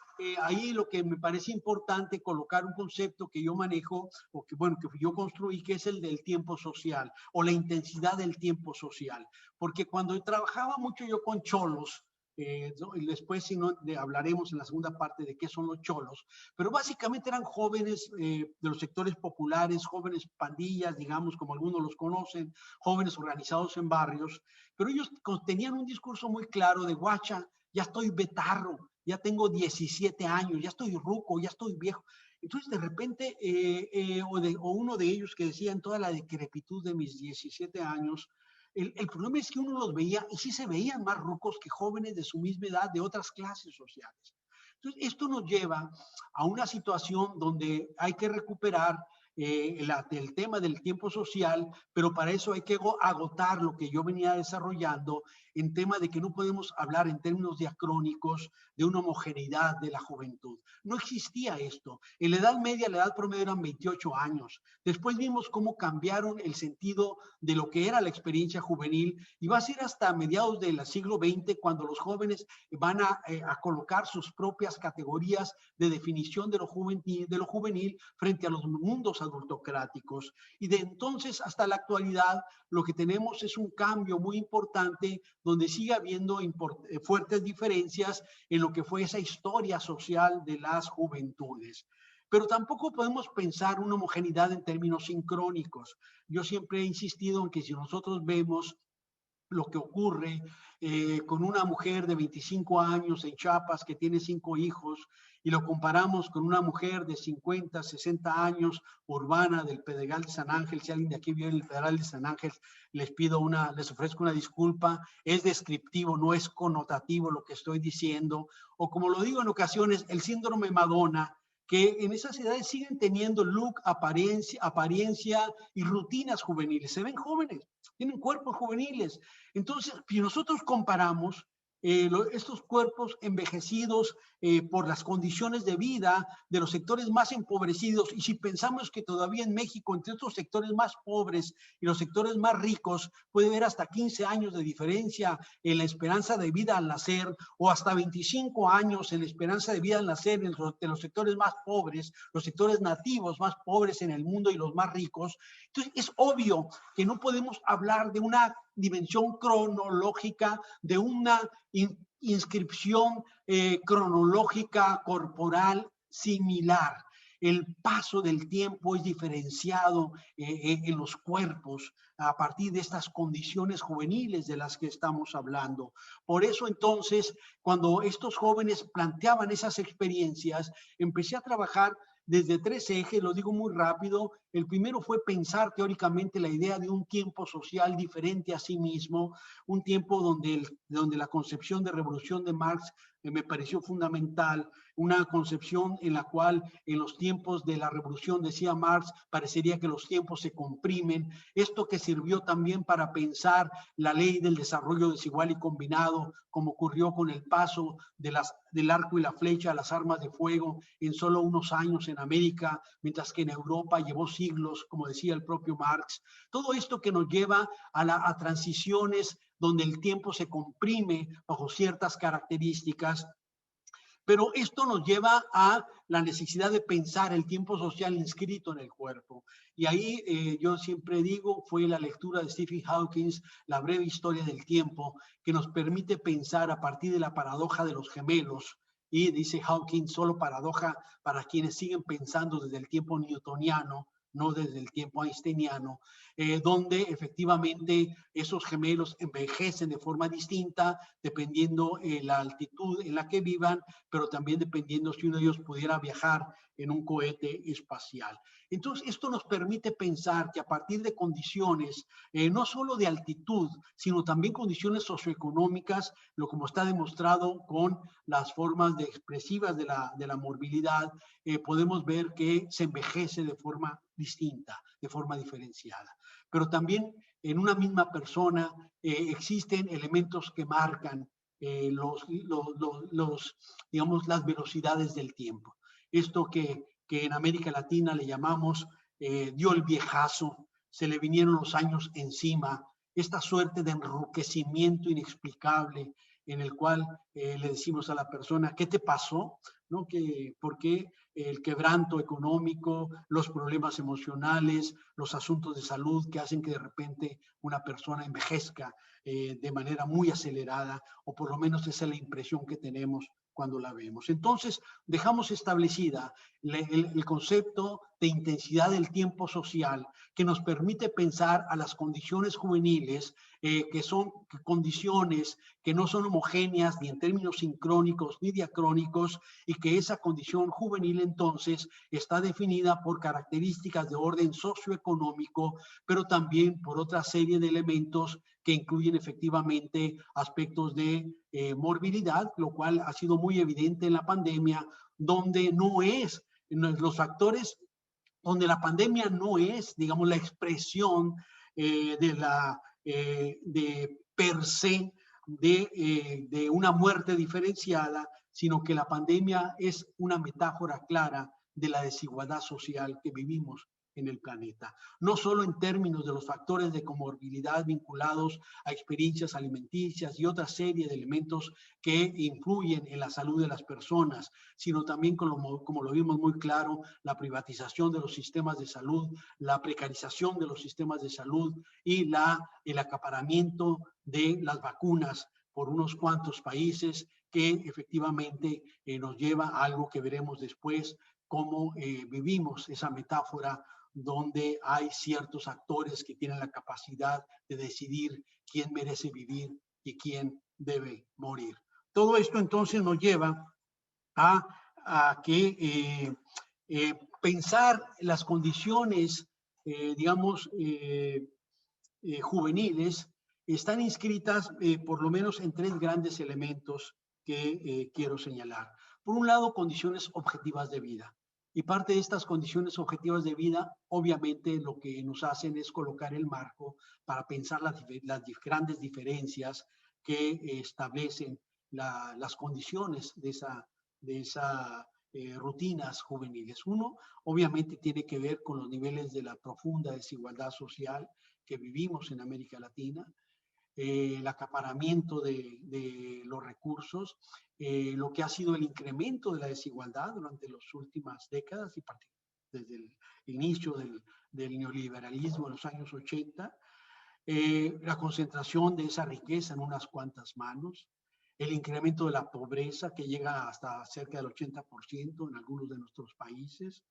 ahí lo que me parece importante colocar un concepto que yo manejo, o que, bueno, que yo construí, que es el del tiempo social, o la intensidad del tiempo social. Porque cuando trabajaba mucho yo con cholos, y después hablaremos en la segunda parte de qué son los cholos, pero básicamente eran jóvenes de los sectores populares, jóvenes pandillas, digamos, como algunos los conocen, jóvenes organizados en barrios, pero ellos tenían un discurso muy claro de guacha, ya estoy betarro, ya tengo 17 años, ya estoy ruco, ya estoy viejo. Entonces, de repente, o uno de ellos que decía en toda la decrepitud de mis 17 años, el problema es que uno los veía y sí se veían más rucos que jóvenes de su misma edad de otras clases sociales. Entonces, esto nos lleva a una situación donde hay que recuperar el tema del tiempo social, pero para eso hay que agotar lo que yo venía desarrollando en tema de que no podemos hablar en términos diacrónicos de una homogeneidad de la juventud. No existía esto. En la Edad Media, la edad promedio eran 28 años. Después vimos cómo cambiaron el sentido de lo que era la experiencia juvenil y va a ser hasta mediados del siglo XX cuando los jóvenes van a colocar sus propias categorías de definición de lo juvenil frente a los mundos adultocráticos. Y de entonces hasta la actualidad lo que tenemos es un cambio muy importante donde sigue habiendo fuertes diferencias en lo que fue esa historia social de las juventudes. Pero tampoco podemos pensar una homogeneidad en términos sincrónicos. Yo siempre he insistido en que si nosotros vemos lo que ocurre con una mujer de 25 años en Chiapas que tiene 5 hijos y lo comparamos con una mujer de 50, 60 años urbana del Pedregal de San Ángel. Si alguien de aquí vive en el Pedregal de San Ángel, les ofrezco una disculpa. Es descriptivo, no es connotativo lo que estoy diciendo. O como lo digo en ocasiones, el síndrome Madonna, que en esas edades siguen teniendo look, apariencia y rutinas juveniles. Se ven jóvenes, tienen cuerpos juveniles. Entonces, si nosotros comparamos estos cuerpos envejecidos por las condiciones de vida de los sectores más empobrecidos, y si pensamos que todavía en México, entre otros sectores más pobres y los sectores más ricos, puede haber hasta 15 años de diferencia en la esperanza de vida al nacer, o hasta 25 años en la esperanza de vida al nacer en los sectores más pobres, los sectores nativos más pobres en el mundo y los más ricos. Entonces, es obvio que no podemos hablar de una dimensión cronológica, de una inscripción cronológica corporal similar. El paso del tiempo es diferenciado en los cuerpos a partir de estas condiciones juveniles de las que estamos hablando. Por eso entonces, cuando estos jóvenes planteaban esas experiencias, empecé a trabajar desde tres ejes, lo digo muy rápido. El primero fue pensar teóricamente la idea de un tiempo social diferente a sí mismo, un tiempo donde la concepción de revolución de Marx me pareció fundamental, una concepción en la cual en los tiempos de la revolución, decía Marx, parecería que los tiempos se comprimen. Esto que sirvió también para pensar la ley del desarrollo desigual y combinado, como ocurrió con el paso del arco y la flecha a las armas de fuego en solo unos años en América, mientras que en Europa llevó siglos, como decía el propio Marx. Todo esto que nos lleva a transiciones donde el tiempo se comprime bajo ciertas características, pero esto nos lleva a la necesidad de pensar el tiempo social inscrito en el cuerpo. Y ahí yo siempre digo, fue la lectura de Stephen Hawking, La breve historia del tiempo, que nos permite pensar a partir de la paradoja de los gemelos. Y dice Hawking, solo paradoja para quienes siguen pensando desde el tiempo newtoniano, no desde el tiempo einsteiniano, donde efectivamente esos gemelos envejecen de forma distinta dependiendo la altitud en la que vivan, pero también dependiendo si uno de ellos pudiera viajar en un cohete espacial. Entonces, esto nos permite pensar que a partir de condiciones, no solo de altitud, sino también condiciones socioeconómicas, lo como está demostrado con las formas expresivas de la morbilidad, podemos ver que se envejece de forma distinta, de forma diferenciada. Pero también en una misma persona existen elementos que marcan digamos, las velocidades del tiempo. Esto que en América Latina le llamamos dio el viejazo, se le vinieron los años encima, esta suerte de enruquecimiento inexplicable en el cual le decimos a la persona, ¿qué te pasó? ¿No? ¿Por qué el quebranto económico, los problemas emocionales, los asuntos de salud que hacen que de repente una persona envejezca de manera muy acelerada, o por lo menos esa es la impresión que tenemos cuando la vemos? Entonces, dejamos establecida el concepto de intensidad del tiempo social que nos permite pensar a las condiciones juveniles, que son condiciones que no son homogéneas ni en términos sincrónicos ni diacrónicos, y que esa condición juvenil entonces está definida por características de orden socioeconómico, pero también por otra serie de elementos que incluyen efectivamente aspectos de morbilidad, lo cual ha sido muy evidente en la pandemia, donde no es los factores, donde la pandemia no es, digamos, la expresión de per se de una muerte diferenciada, sino que la pandemia es una metáfora clara de la desigualdad social que vivimos en el planeta, no solo en términos de los factores de comorbilidad vinculados a experiencias alimenticias y otra serie de elementos que influyen en la salud de las personas, sino también, como lo vimos muy claro, la privatización de los sistemas de salud, la precarización de los sistemas de salud y el acaparamiento de las vacunas por unos cuantos países, que efectivamente nos lleva a algo que veremos después, cómo vivimos esa metáfora donde hay ciertos actores que tienen la capacidad de decidir quién merece vivir y quién debe morir. Todo esto entonces nos lleva a que pensar las condiciones, digamos, juveniles están inscritas por lo menos en tres grandes elementos que quiero señalar. Por un lado, condiciones objetivas de vida. Y parte de estas condiciones objetivas de vida, obviamente, lo que nos hacen es colocar el marco para pensar las grandes diferencias que establecen las condiciones de esa rutinas juveniles. Uno, obviamente, tiene que ver con los niveles de la profunda desigualdad social que vivimos en América Latina, el acaparamiento de los recursos, lo que ha sido el incremento de la desigualdad durante las últimas décadas y desde el inicio del neoliberalismo en los años 80, la concentración de esa riqueza en unas cuantas manos, el incremento de la pobreza que llega hasta cerca del 80% en algunos de nuestros países,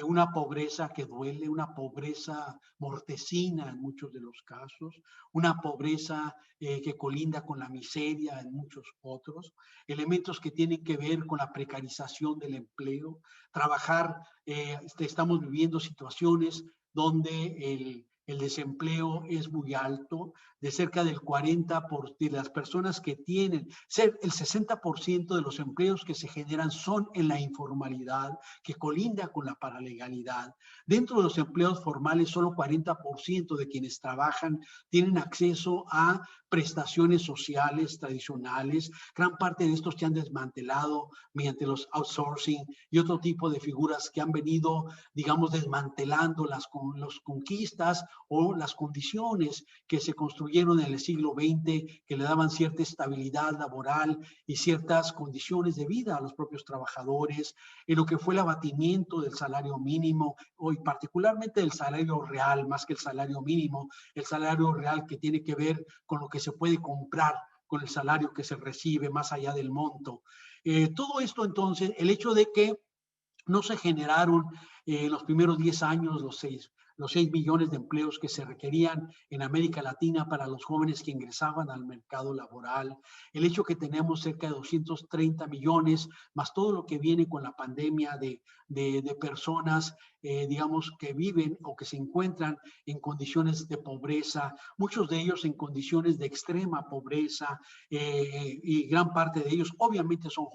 una pobreza que duele, una pobreza mortecina en muchos de los casos, una pobreza que colinda con la miseria en muchos otros, elementos que tienen que ver con la precarización del empleo, trabajar, estamos viviendo situaciones donde el desempleo es muy alto, de cerca del 40% de las personas que tienen, el 60% de los empleos que se generan son en la informalidad, que colinda con la paralegalidad. Dentro de los empleos formales, solo 40% de quienes trabajan tienen acceso a prestaciones sociales tradicionales. Gran parte de estos se han desmantelado mediante los outsourcing y otro tipo de figuras que han venido, digamos, desmantelando las conquistas o las condiciones que se construyeron en el siglo XX, que le daban cierta estabilidad laboral y ciertas condiciones de vida a los propios trabajadores, en lo que fue el abatimiento del salario mínimo, y particularmente del salario real, más que el salario mínimo, el salario real que tiene que ver con lo que se puede comprar con el salario que se recibe más allá del monto. Todo esto entonces, el hecho de que no se generaron en los primeros 10 años los 6 millones de empleos que se requerían en América Latina para los jóvenes que ingresaban al mercado laboral, el hecho que tenemos cerca de 230 millones, más todo lo que viene con la pandemia de personas, digamos, que viven o que se encuentran en condiciones de pobreza, muchos de ellos en condiciones de extrema pobreza, y gran parte de ellos obviamente son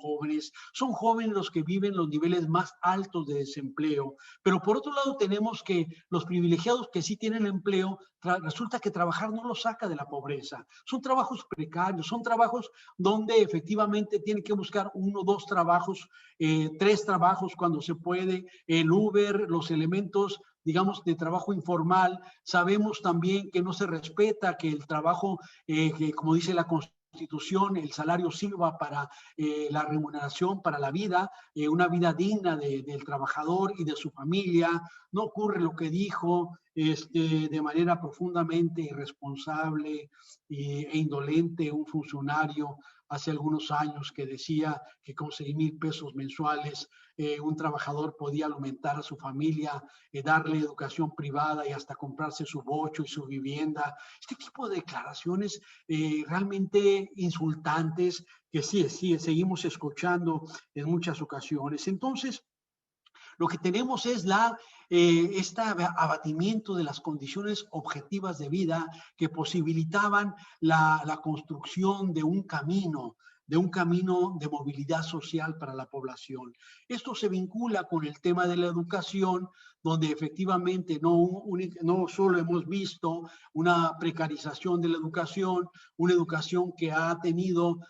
jóvenes los que viven los niveles más altos de desempleo, pero por otro lado tenemos que los privilegiados que sí tienen empleo, resulta que trabajar no los saca de la pobreza. Son trabajos precarios, son trabajos donde efectivamente tienen que buscar 1 o 2 trabajos, 3 trabajos cuando se puede, el Uber, los elementos, digamos, de trabajo informal. Sabemos también que no se respeta que el trabajo, que como dice la Constitución, el salario sirva para la remuneración, para la vida, una vida digna del trabajador y de su familia. No ocurre lo que dijo de manera profundamente irresponsable e indolente un funcionario hace algunos años, que decía que con 6,000 pesos mensuales un trabajador podía alimentar a su familia, darle educación privada y hasta comprarse su bocho y su vivienda. Este tipo de declaraciones realmente insultantes que sí, seguimos escuchando en muchas ocasiones. Entonces, lo que tenemos es este abatimiento de las condiciones objetivas de vida que posibilitaban la construcción de un camino de movilidad social para la población. Esto se vincula con el tema de la educación, donde efectivamente no solo hemos visto una precarización de la educación, una educación que ha tenido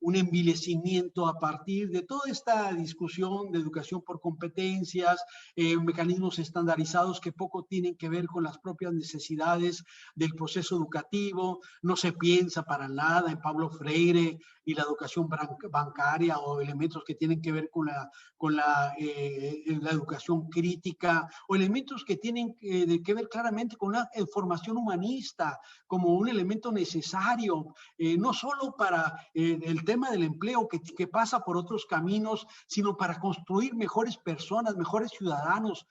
un envilecimiento a partir de toda esta discusión de educación por competencias, mecanismos estandarizados que poco tienen que ver con las propias necesidades del proceso educativo. No se piensa para nada en Pablo Freire y la educación bancaria, o elementos que tienen que ver con la educación crítica, o elementos que tienen que ver claramente con la formación humanista como un elemento necesario, no solo para el tema del empleo que pasa por otros caminos, sino para construir mejores personas, mejores ciudadanos.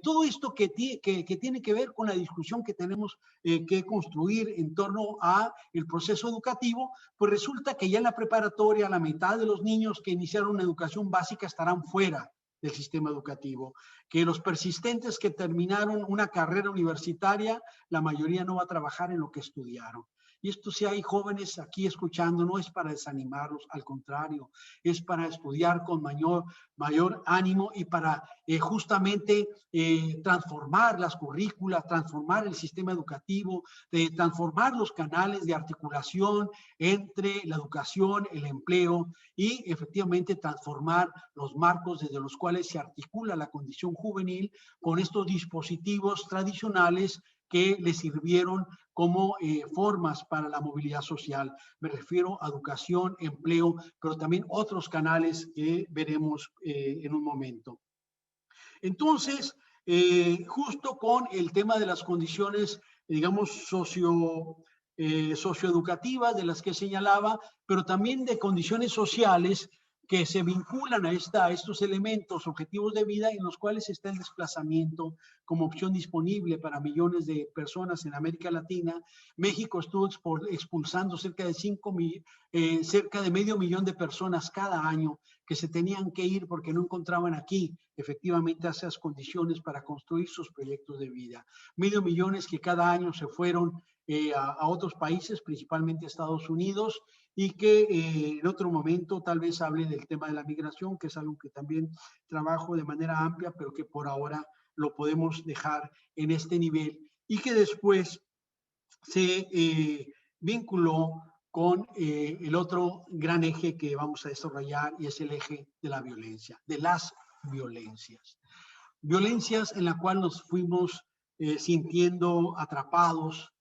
Todo esto que tiene que ver con la discusión que tenemos que construir en torno a el proceso educativo, pues resulta que ya en la preparatoria la mitad de los niños que iniciaron una educación básica estarán fuera del sistema educativo, que los persistentes que terminaron una carrera universitaria, la mayoría no va a trabajar en lo que estudiaron. Y esto, si hay jóvenes aquí escuchando, no es para desanimarlos, al contrario, es para estudiar con mayor ánimo y para justamente transformar las currículas, transformar el sistema educativo, transformar los canales de articulación entre la educación, el empleo y efectivamente transformar los marcos desde los cuales se articula la condición juvenil con estos dispositivos tradicionales que le sirvieron como formas para la movilidad social. Me refiero a educación, empleo, pero también otros canales que veremos en un momento. Entonces, justo con el tema de las condiciones, digamos, socioeducativas de las que señalaba, pero también de condiciones sociales, que se vinculan a estos elementos objetivos de vida en los cuales está el desplazamiento como opción disponible para millones de personas en América Latina. México estuvo expulsando cerca de cerca de 500,000 de personas cada año que se tenían que ir porque no encontraban aquí efectivamente esas condiciones para construir sus proyectos de vida. 500,000 que cada año se fueron a otros países, principalmente Estados Unidos, y que en otro momento tal vez hable del tema de la migración, que es algo que también trabajo de manera amplia, pero que por ahora lo podemos dejar en este nivel, y que después se vinculó con el otro gran eje que vamos a desarrollar, y es el eje de la violencia, de las violencias. Violencias en la cual nos fuimos sintiendo atrapados,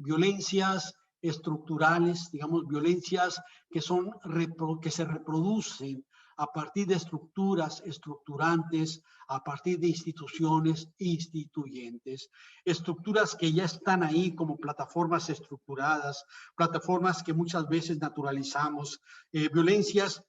violencias estructurales, digamos, violencias que se reproducen a partir de estructuras estructurantes, a partir de instituciones instituyentes, estructuras que ya están ahí como plataformas estructuradas, plataformas que muchas veces naturalizamos, violencias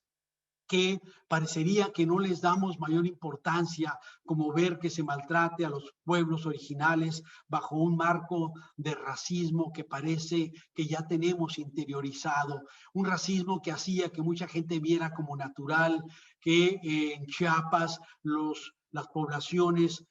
que parecería que no les damos mayor importancia, como ver que se maltrate a los pueblos originales bajo un marco de racismo que parece que ya tenemos interiorizado, un racismo que hacía que mucha gente viera como natural que en Chiapas las poblaciones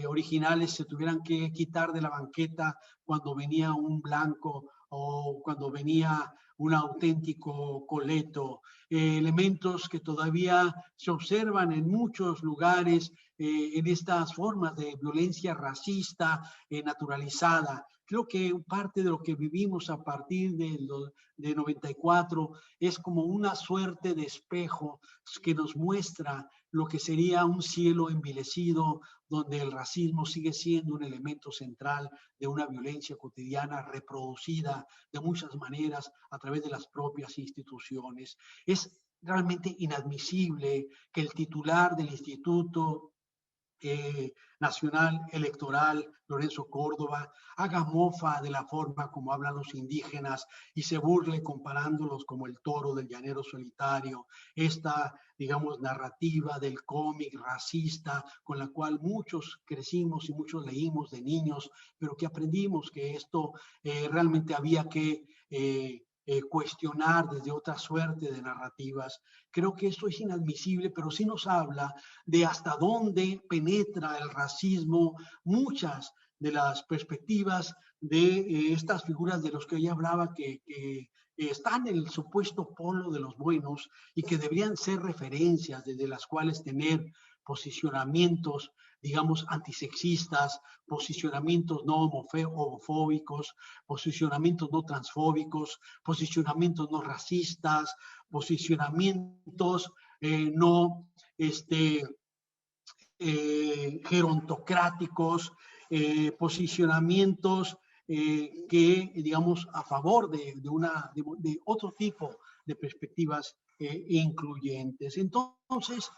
originales se tuvieran que quitar de la banqueta cuando venía un blanco o cuando venía un auténtico coleto, elementos que todavía se observan en muchos lugares en estas formas de violencia racista naturalizada. Creo que parte de lo que vivimos a partir de 94 es como una suerte de espejo que nos muestra lo que sería un cielo envilecido, donde el racismo sigue siendo un elemento central de una violencia cotidiana reproducida de muchas maneras a través de las propias instituciones. Es realmente inadmisible que el titular del Instituto Nacional Electoral, Lorenzo Córdoba, haga mofa de la forma como hablan los indígenas y se burle comparándolos como el toro del llanero solitario, esta, digamos, narrativa del cómic racista con la cual muchos crecimos y muchos leímos de niños, pero que aprendimos que esto realmente había que cuestionar desde otra suerte de narrativas. Creo que esto es inadmisible, pero sí nos habla de hasta dónde penetra el racismo, muchas de las perspectivas de estas figuras de los que ella hablaba que están en el supuesto polo de los buenos y que deberían ser referencias desde las cuales tener posicionamientos, digamos, antisexistas, posicionamientos no homofóbicos, posicionamientos no transfóbicos, posicionamientos no racistas, posicionamientos no gerontocráticos, posicionamientos que, digamos, a favor de otro tipo de perspectivas incluyentes. Entonces,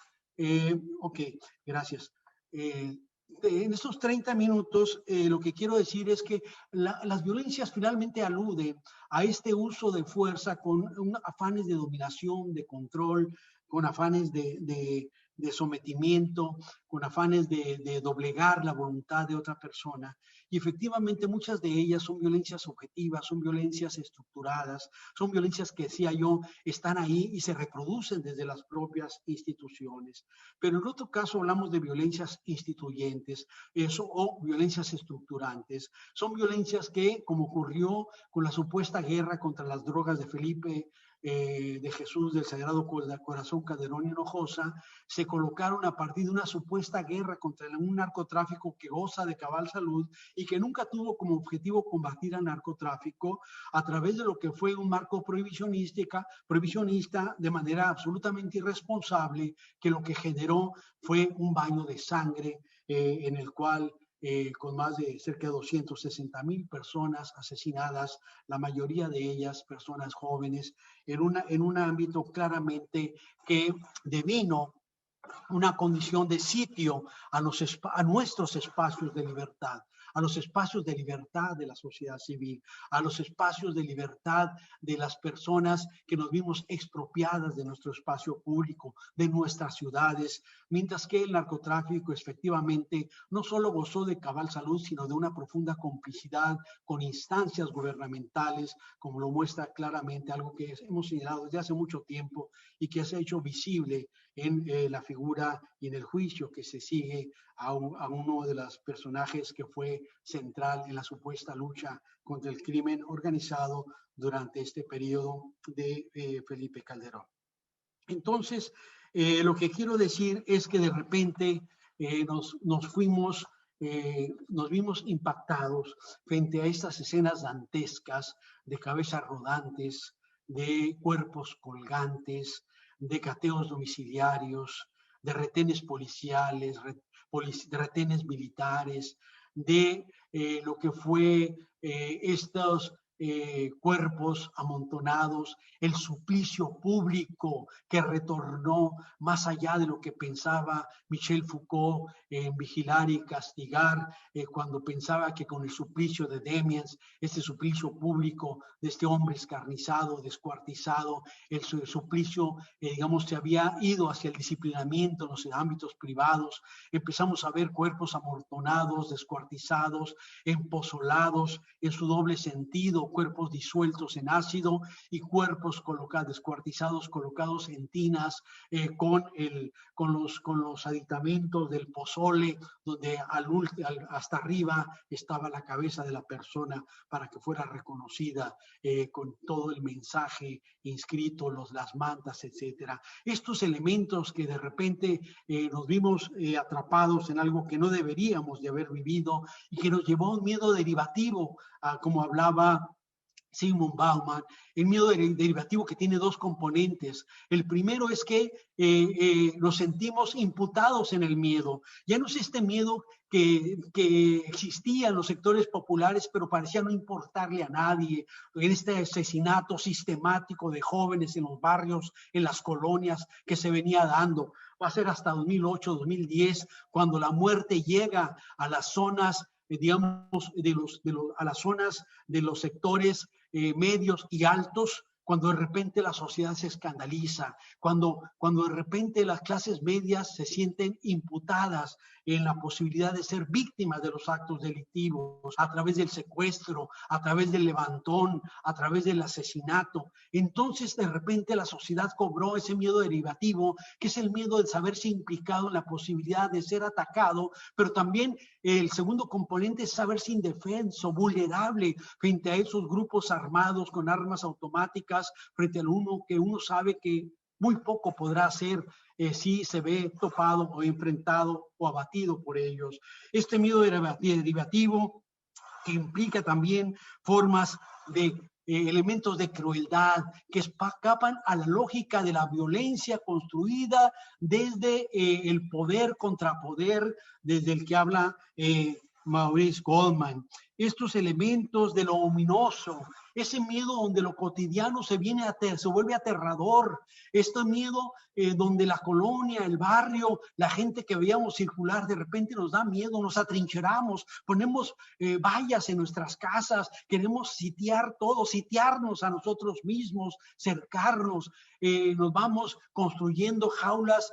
ok, gracias. En estos 30 minutos, lo que quiero decir es que las violencias finalmente aluden a este uso de fuerza con afanes de dominación, de control, con afanes de sometimiento, con afanes de doblegar la voluntad de otra persona. Y efectivamente muchas de ellas son violencias objetivas, son violencias estructuradas, son violencias que, decía yo, están ahí y se reproducen desde las propias instituciones. Pero en otro caso hablamos de violencias instituyentes o violencias estructurantes. Son violencias que, como ocurrió con la supuesta guerra contra las drogas de Felipe de Jesús del Sagrado Corazón Calderón Hinojosa, se colocaron a partir de una supuesta guerra contra un narcotráfico que goza de cabal salud y que nunca tuvo como objetivo combatir al narcotráfico a través de lo que fue un marco prohibicionista de manera absolutamente irresponsable, que lo que generó fue un baño de sangre en el cual con más de cerca de 260,000 personas asesinadas, la mayoría de ellas personas jóvenes, en un ámbito claramente que devino una condición de sitio a nuestros espacios de libertad, a los espacios de libertad de la sociedad civil, a los espacios de libertad de las personas que nos vimos expropiadas de nuestro espacio público, de nuestras ciudades, mientras que el narcotráfico efectivamente no solo gozó de cabal salud, sino de una profunda complicidad con instancias gubernamentales, como lo muestra claramente algo que hemos señalado desde hace mucho tiempo y que se ha hecho visible en la figura y en el juicio que se sigue a uno de los personajes que fue central en la supuesta lucha contra el crimen organizado durante este periodo de Felipe Calderón. Entonces, lo que quiero decir es que de repente nos vimos impactados frente a estas escenas dantescas de cabezas rodantes, de cuerpos colgantes, de cateos domiciliarios, de retenes policiales, de retenes militares, de lo que fue estos cuerpos amontonados, el suplicio público que retornó más allá de lo que pensaba Michel Foucault en Vigilar y Castigar, cuando pensaba que con el suplicio de Demiens, este suplicio público de este hombre escarnizado, descuartizado, el suplicio, digamos, se había ido hacia el disciplinamiento en los ámbitos privados. Empezamos a ver cuerpos amontonados, descuartizados, empozolados en su doble sentido, cuerpos disueltos en ácido y cuerpos descuartizados, colocados en tinas con los aditamentos del pozole, donde hasta arriba estaba la cabeza de la persona para que fuera reconocida con todo el mensaje inscrito, las mantas, etcétera. Estos elementos que de repente nos vimos atrapados en algo que no deberíamos de haber vivido y que nos llevó a un miedo derivativo, como hablaba Zygmunt Bauman, el miedo derivativo que tiene dos componentes. El primero es que nos sentimos imputados en el miedo. Ya no es este miedo que existía en los sectores populares, pero parecía no importarle a nadie, en este asesinato sistemático de jóvenes en los barrios, en las colonias que se venía dando. Va a ser hasta 2008, 2010, cuando la muerte llega a las zonas, digamos, a las zonas de los sectores medios y altos, cuando de repente la sociedad se escandaliza, cuando de repente las clases medias se sienten imputadas en la posibilidad de ser víctimas de los actos delictivos, a través del secuestro, a través del levantón, a través del asesinato. Entonces, de repente, la sociedad cobró ese miedo derivativo, que es el miedo de saberse implicado en la posibilidad de ser atacado, pero también el segundo componente es saberse indefenso, vulnerable frente a esos grupos armados con armas automáticas, frente a uno que uno sabe que muy poco podrá hacer si se ve topado o enfrentado o abatido por ellos. Este miedo derivativo que implica también formas de elementos de crueldad que escapan a la lógica de la violencia construida desde el poder contra poder, desde el que habla Maurice Goldman. Estos elementos de lo ominoso, ese miedo donde lo cotidiano se vuelve aterrador, este miedo donde la colonia, el barrio, la gente que veíamos circular, de repente nos da miedo, nos atrincheramos, ponemos vallas en nuestras casas, queremos sitiar todo, sitiarnos a nosotros mismos, cercarnos, nos vamos construyendo jaulas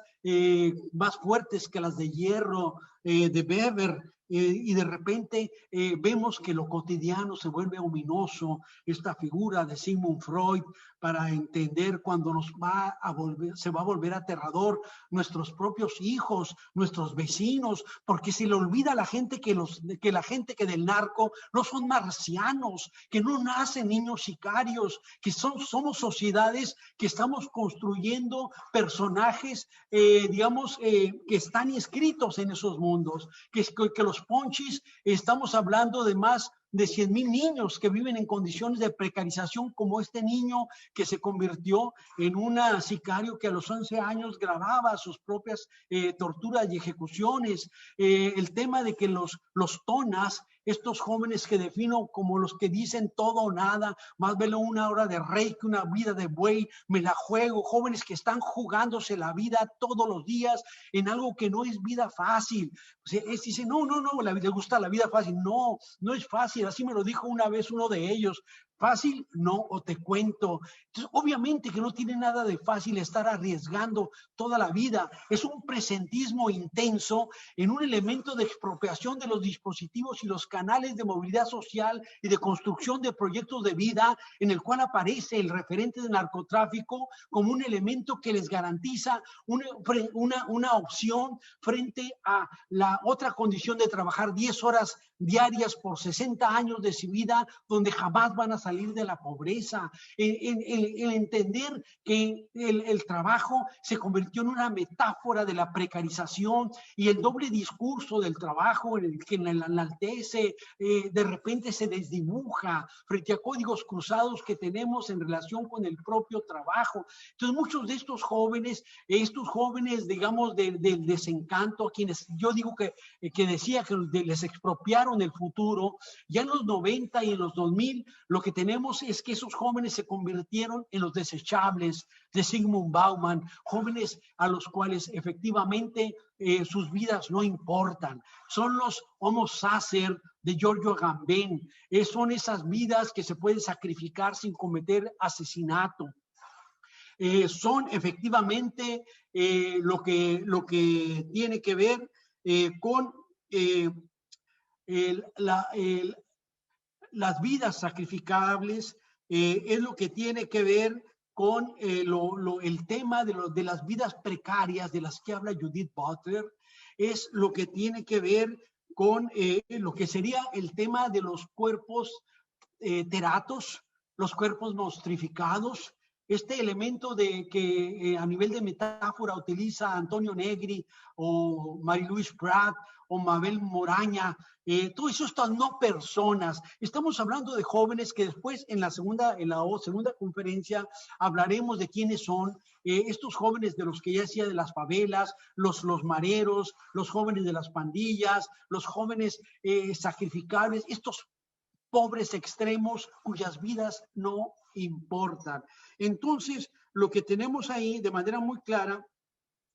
más fuertes que las de hierro de Weber, y de repente vemos que lo cotidiano se vuelve ominoso. Esta figura de Sigmund Freud, para entender cuando se va a volver aterrador nuestros propios hijos, nuestros vecinos, porque se le olvida a la gente que la gente que del narco no son marcianos, que no nacen niños sicarios, que somos sociedades que estamos construyendo personajes, digamos, que están inscritos en esos mundos, que los ponchis, estamos hablando de más de 100,000 niños que viven en condiciones de precarización, como este niño que se convirtió en un sicario que a los 11 años grababa sus propias torturas y ejecuciones. El tema de que los tonas estos jóvenes que defino como los que dicen todo o nada, más velo una hora de rey que una vida de buey, me la juego, jóvenes que están jugándose la vida todos los días en algo que no es vida fácil. O sea, dice, no, le gusta la vida fácil. No, no es fácil, así me lo dijo una vez uno de ellos. Fácil, no, o te cuento. Entonces, obviamente que no tiene nada de fácil estar arriesgando toda la vida. Es un presentismo intenso en un elemento de expropiación de los dispositivos y los canales de movilidad social y de construcción de proyectos de vida, en el cual aparece el referente del narcotráfico como un elemento que les garantiza una opción frente a la otra condición de trabajar 10 horas diarias por 60 años de su vida, donde jamás van a salir de la pobreza, el entender que el trabajo se convirtió en una metáfora de la precarización y el doble discurso del trabajo en el que enaltece, de repente se desdibuja frente a códigos cruzados que tenemos en relación con el propio trabajo. Entonces muchos de estos jóvenes, digamos, del desencanto, a quienes yo digo que decía que les expropiaron el futuro, ya en los 90 y en los 2000, lo que tenemos es que esos jóvenes se convirtieron en los desechables de Zygmunt Bauman, jóvenes a los cuales efectivamente sus vidas no importan. Son los homo sacer de Giorgio Agamben, son esas vidas que se pueden sacrificar sin cometer asesinato. Son efectivamente lo que tiene que ver con las vidas sacrificables, es lo que tiene que ver con el tema de las vidas precarias de las que habla Judith Butler, es lo que tiene que ver con lo que sería el tema de los cuerpos teratos, los cuerpos nostrificados, este elemento de que a nivel de metáfora utiliza Antonio Negri o Marie-Louise Prat o Mabel Moraña, todo eso, estas no personas. Estamos hablando de jóvenes que después en la segunda conferencia hablaremos de quiénes son estos jóvenes de los que ya decía, de las favelas, los mareros, los jóvenes de las pandillas, los jóvenes sacrificables, estos pobres extremos cuyas vidas no importan. Entonces, lo que tenemos ahí de manera muy clara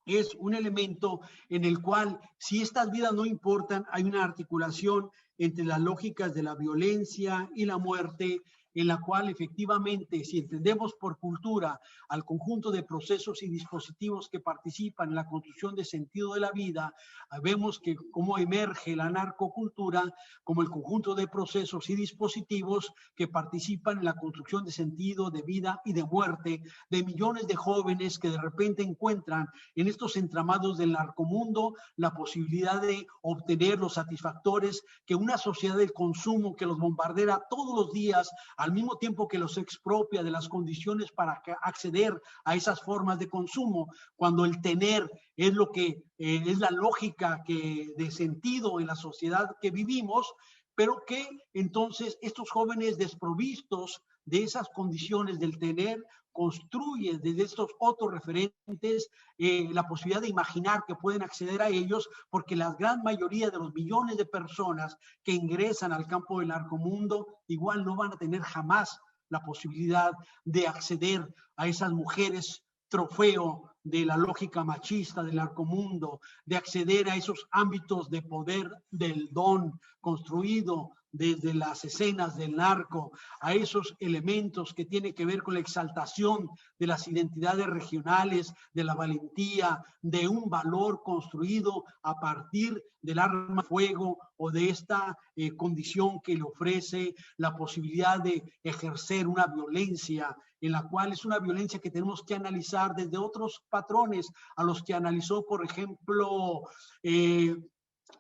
es un elemento en el cual, si estas vidas no importan, hay una articulación entre las lógicas de la violencia y la muerte, en la cual efectivamente, si entendemos por cultura al conjunto de procesos y dispositivos que participan en la construcción de sentido de la vida, vemos que cómo emerge la narcocultura como el conjunto de procesos y dispositivos que participan en la construcción de sentido de vida y de muerte de millones de jóvenes que de repente encuentran en estos entramados del narcomundo la posibilidad de obtener los satisfactores que una sociedad del consumo que los bombardea todos los días, al mismo tiempo que los expropia de las condiciones para acceder a esas formas de consumo, cuando el tener es lo que es la lógica de sentido en la sociedad que vivimos, pero que entonces estos jóvenes desprovistos de esas condiciones del tener construye desde estos otros referentes la posibilidad de imaginar que pueden acceder a ellos, porque la gran mayoría de los millones de personas que ingresan al campo del narcomundo igual no van a tener jamás la posibilidad de acceder a esas mujeres trofeo de la lógica machista del narcomundo, de acceder a esos ámbitos de poder del don construido desde las escenas del narco, a esos elementos que tienen que ver con la exaltación de las identidades regionales, de la valentía, de un valor construido a partir del arma de fuego o de esta condición que le ofrece la posibilidad de ejercer una violencia en la cual es una violencia que tenemos que analizar desde otros patrones a los que analizó, por ejemplo,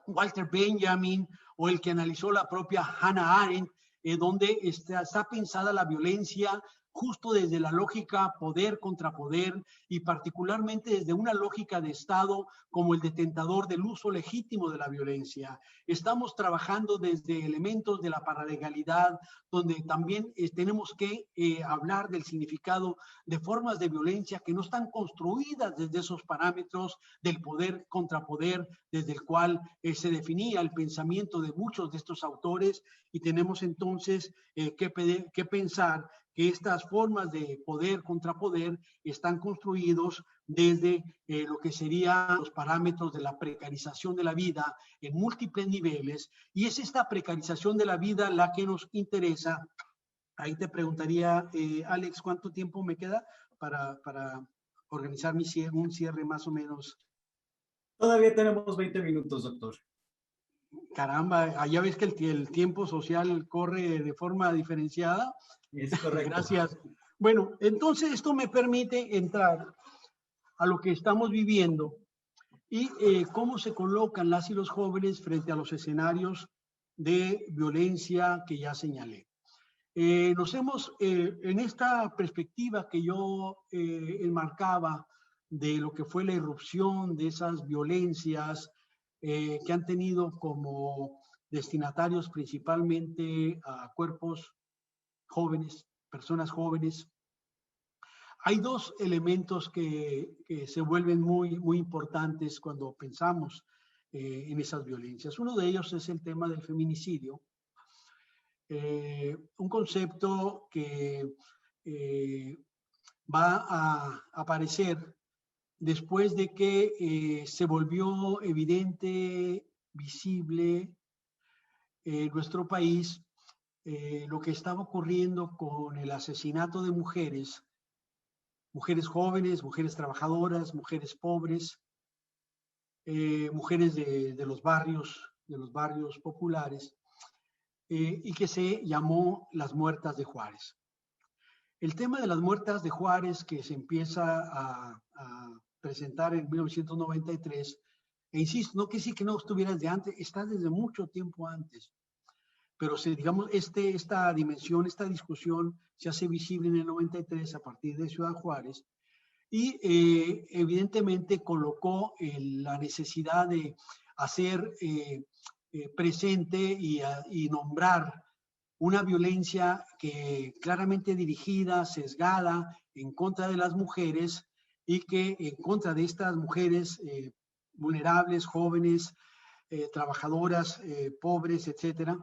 Walter Benjamin, o el que analizó la propia Hannah Arendt, donde está pensada la violencia justo desde la lógica poder contra poder y particularmente desde una lógica de Estado como el detentador del uso legítimo de la violencia. Estamos trabajando desde elementos de la paralegalidad, donde también tenemos que hablar del significado de formas de violencia que no están construidas desde esos parámetros del poder contra poder, desde el cual se definía el pensamiento de muchos de estos autores, y tenemos entonces que pensar que estas formas de poder contra poder están construidos desde lo que serían los parámetros de la precarización de la vida en múltiples niveles, y es esta precarización de la vida la que nos interesa. Ahí te preguntaría, Alex, ¿cuánto tiempo me queda para organizar un cierre más o menos? Todavía tenemos 20 minutos, doctor. Caramba, allá ves que el tiempo social corre de forma diferenciada. Es correcto. Gracias. Bueno, entonces esto me permite entrar a lo que estamos viviendo y cómo se colocan las y los jóvenes frente a los escenarios de violencia que ya señalé. En esta perspectiva que yo enmarcaba de lo que fue la irrupción de esas violencias que han tenido como destinatarios principalmente a cuerpos jóvenes, personas jóvenes, hay dos elementos que se vuelven muy importantes cuando pensamos en esas violencias. Uno de ellos es el tema del feminicidio, un concepto que va a aparecer después de que se volvió evidente, visible en nuestro país lo que estaba ocurriendo con el asesinato de mujeres jóvenes, mujeres trabajadoras, mujeres pobres, mujeres de los barrios populares, y que se llamó Las Muertas de Juárez. El tema de las Muertas de Juárez, que se empieza a presentar en 1993, e insisto, no quiere decir que no estuvieras de antes, está desde mucho tiempo antes, pero digamos, esta dimensión, esta discusión se hace visible en el 93 a partir de Ciudad Juárez, y evidentemente colocó la necesidad de hacer presente y nombrar una violencia que claramente dirigida, sesgada en contra de las mujeres y que en contra de estas mujeres vulnerables, jóvenes, trabajadoras, pobres, etcétera,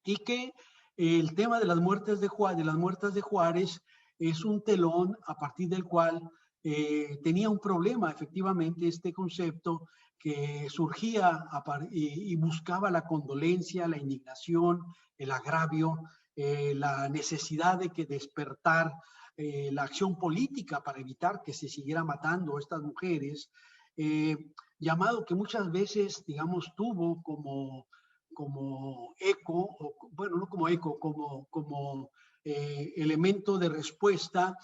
y que el tema de las muertes de Juárez es un telón a partir del cual tenía un problema, efectivamente, este concepto que surgía y buscaba la condolencia, la indignación, el agravio, la necesidad de que despertar la acción política para evitar que se siguiera matando a estas mujeres, llamado que muchas veces, digamos, tuvo como eco, o, bueno, no como eco, como elemento de respuesta,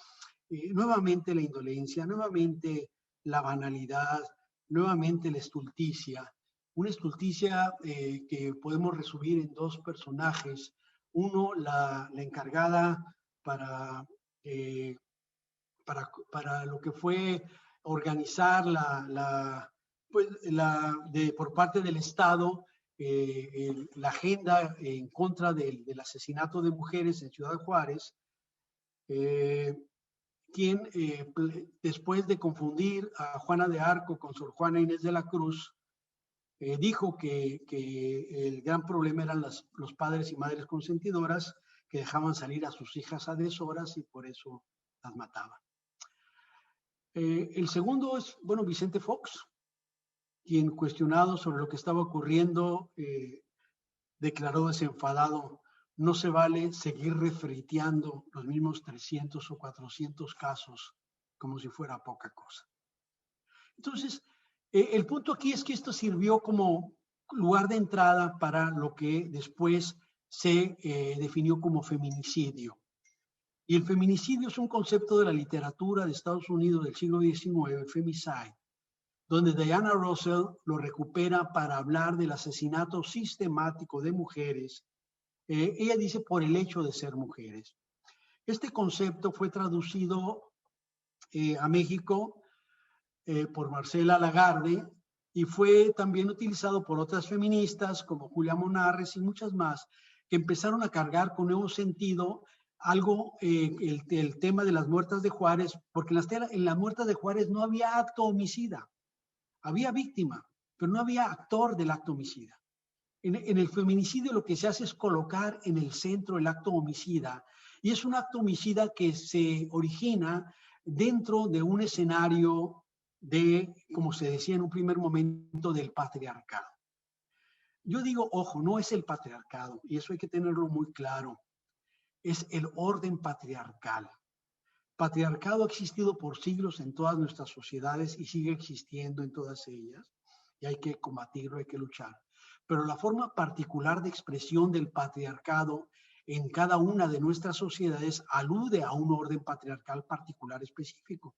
nuevamente la indolencia, nuevamente la banalidad, nuevamente la estulticia. Una estulticia que podemos resumir en dos personajes. Uno, la encargada para lo que fue organizar por parte del Estado la agenda en contra del asesinato de mujeres en Ciudad Juárez, quien después de confundir a Juana de Arco con Sor Juana Inés de la Cruz, dijo que el gran problema eran los padres y madres consentidoras que dejaban salir a sus hijas a deshoras y por eso las mataban. El segundo es, bueno, Vicente Fox, quien, cuestionado sobre lo que estaba ocurriendo, declaró desenfadado: no se vale seguir refriteando los mismos 300 o 400 casos como si fuera poca cosa. Entonces, el punto aquí es que esto sirvió como lugar de entrada para lo que después se definió como feminicidio. Y el feminicidio es un concepto de la literatura de Estados Unidos del siglo XIX, el femicide, donde Diana Russell lo recupera para hablar del asesinato sistemático de mujeres. Ella dice por el hecho de ser mujeres. Este concepto fue traducido a México por Marcela Lagarde y fue también utilizado por otras feministas como Julia Monarres y muchas más, que empezaron a cargar con nuevo sentido el tema de las muertas de Juárez, porque en las muertas de Juárez no había acto homicida, había víctima, pero no había actor del acto homicida. En el feminicidio lo que se hace es colocar en el centro el acto homicida, y es un acto homicida que se origina dentro de un escenario de, como se decía en un primer momento, del patriarcado. Yo digo, ojo, no es el patriarcado, y eso hay que tenerlo muy claro, es el orden patriarcal. Patriarcado ha existido por siglos en todas nuestras sociedades y sigue existiendo en todas ellas, y hay que combatirlo, hay que luchar. Pero la forma particular de expresión del patriarcado en cada una de nuestras sociedades alude a un orden patriarcal particular específico.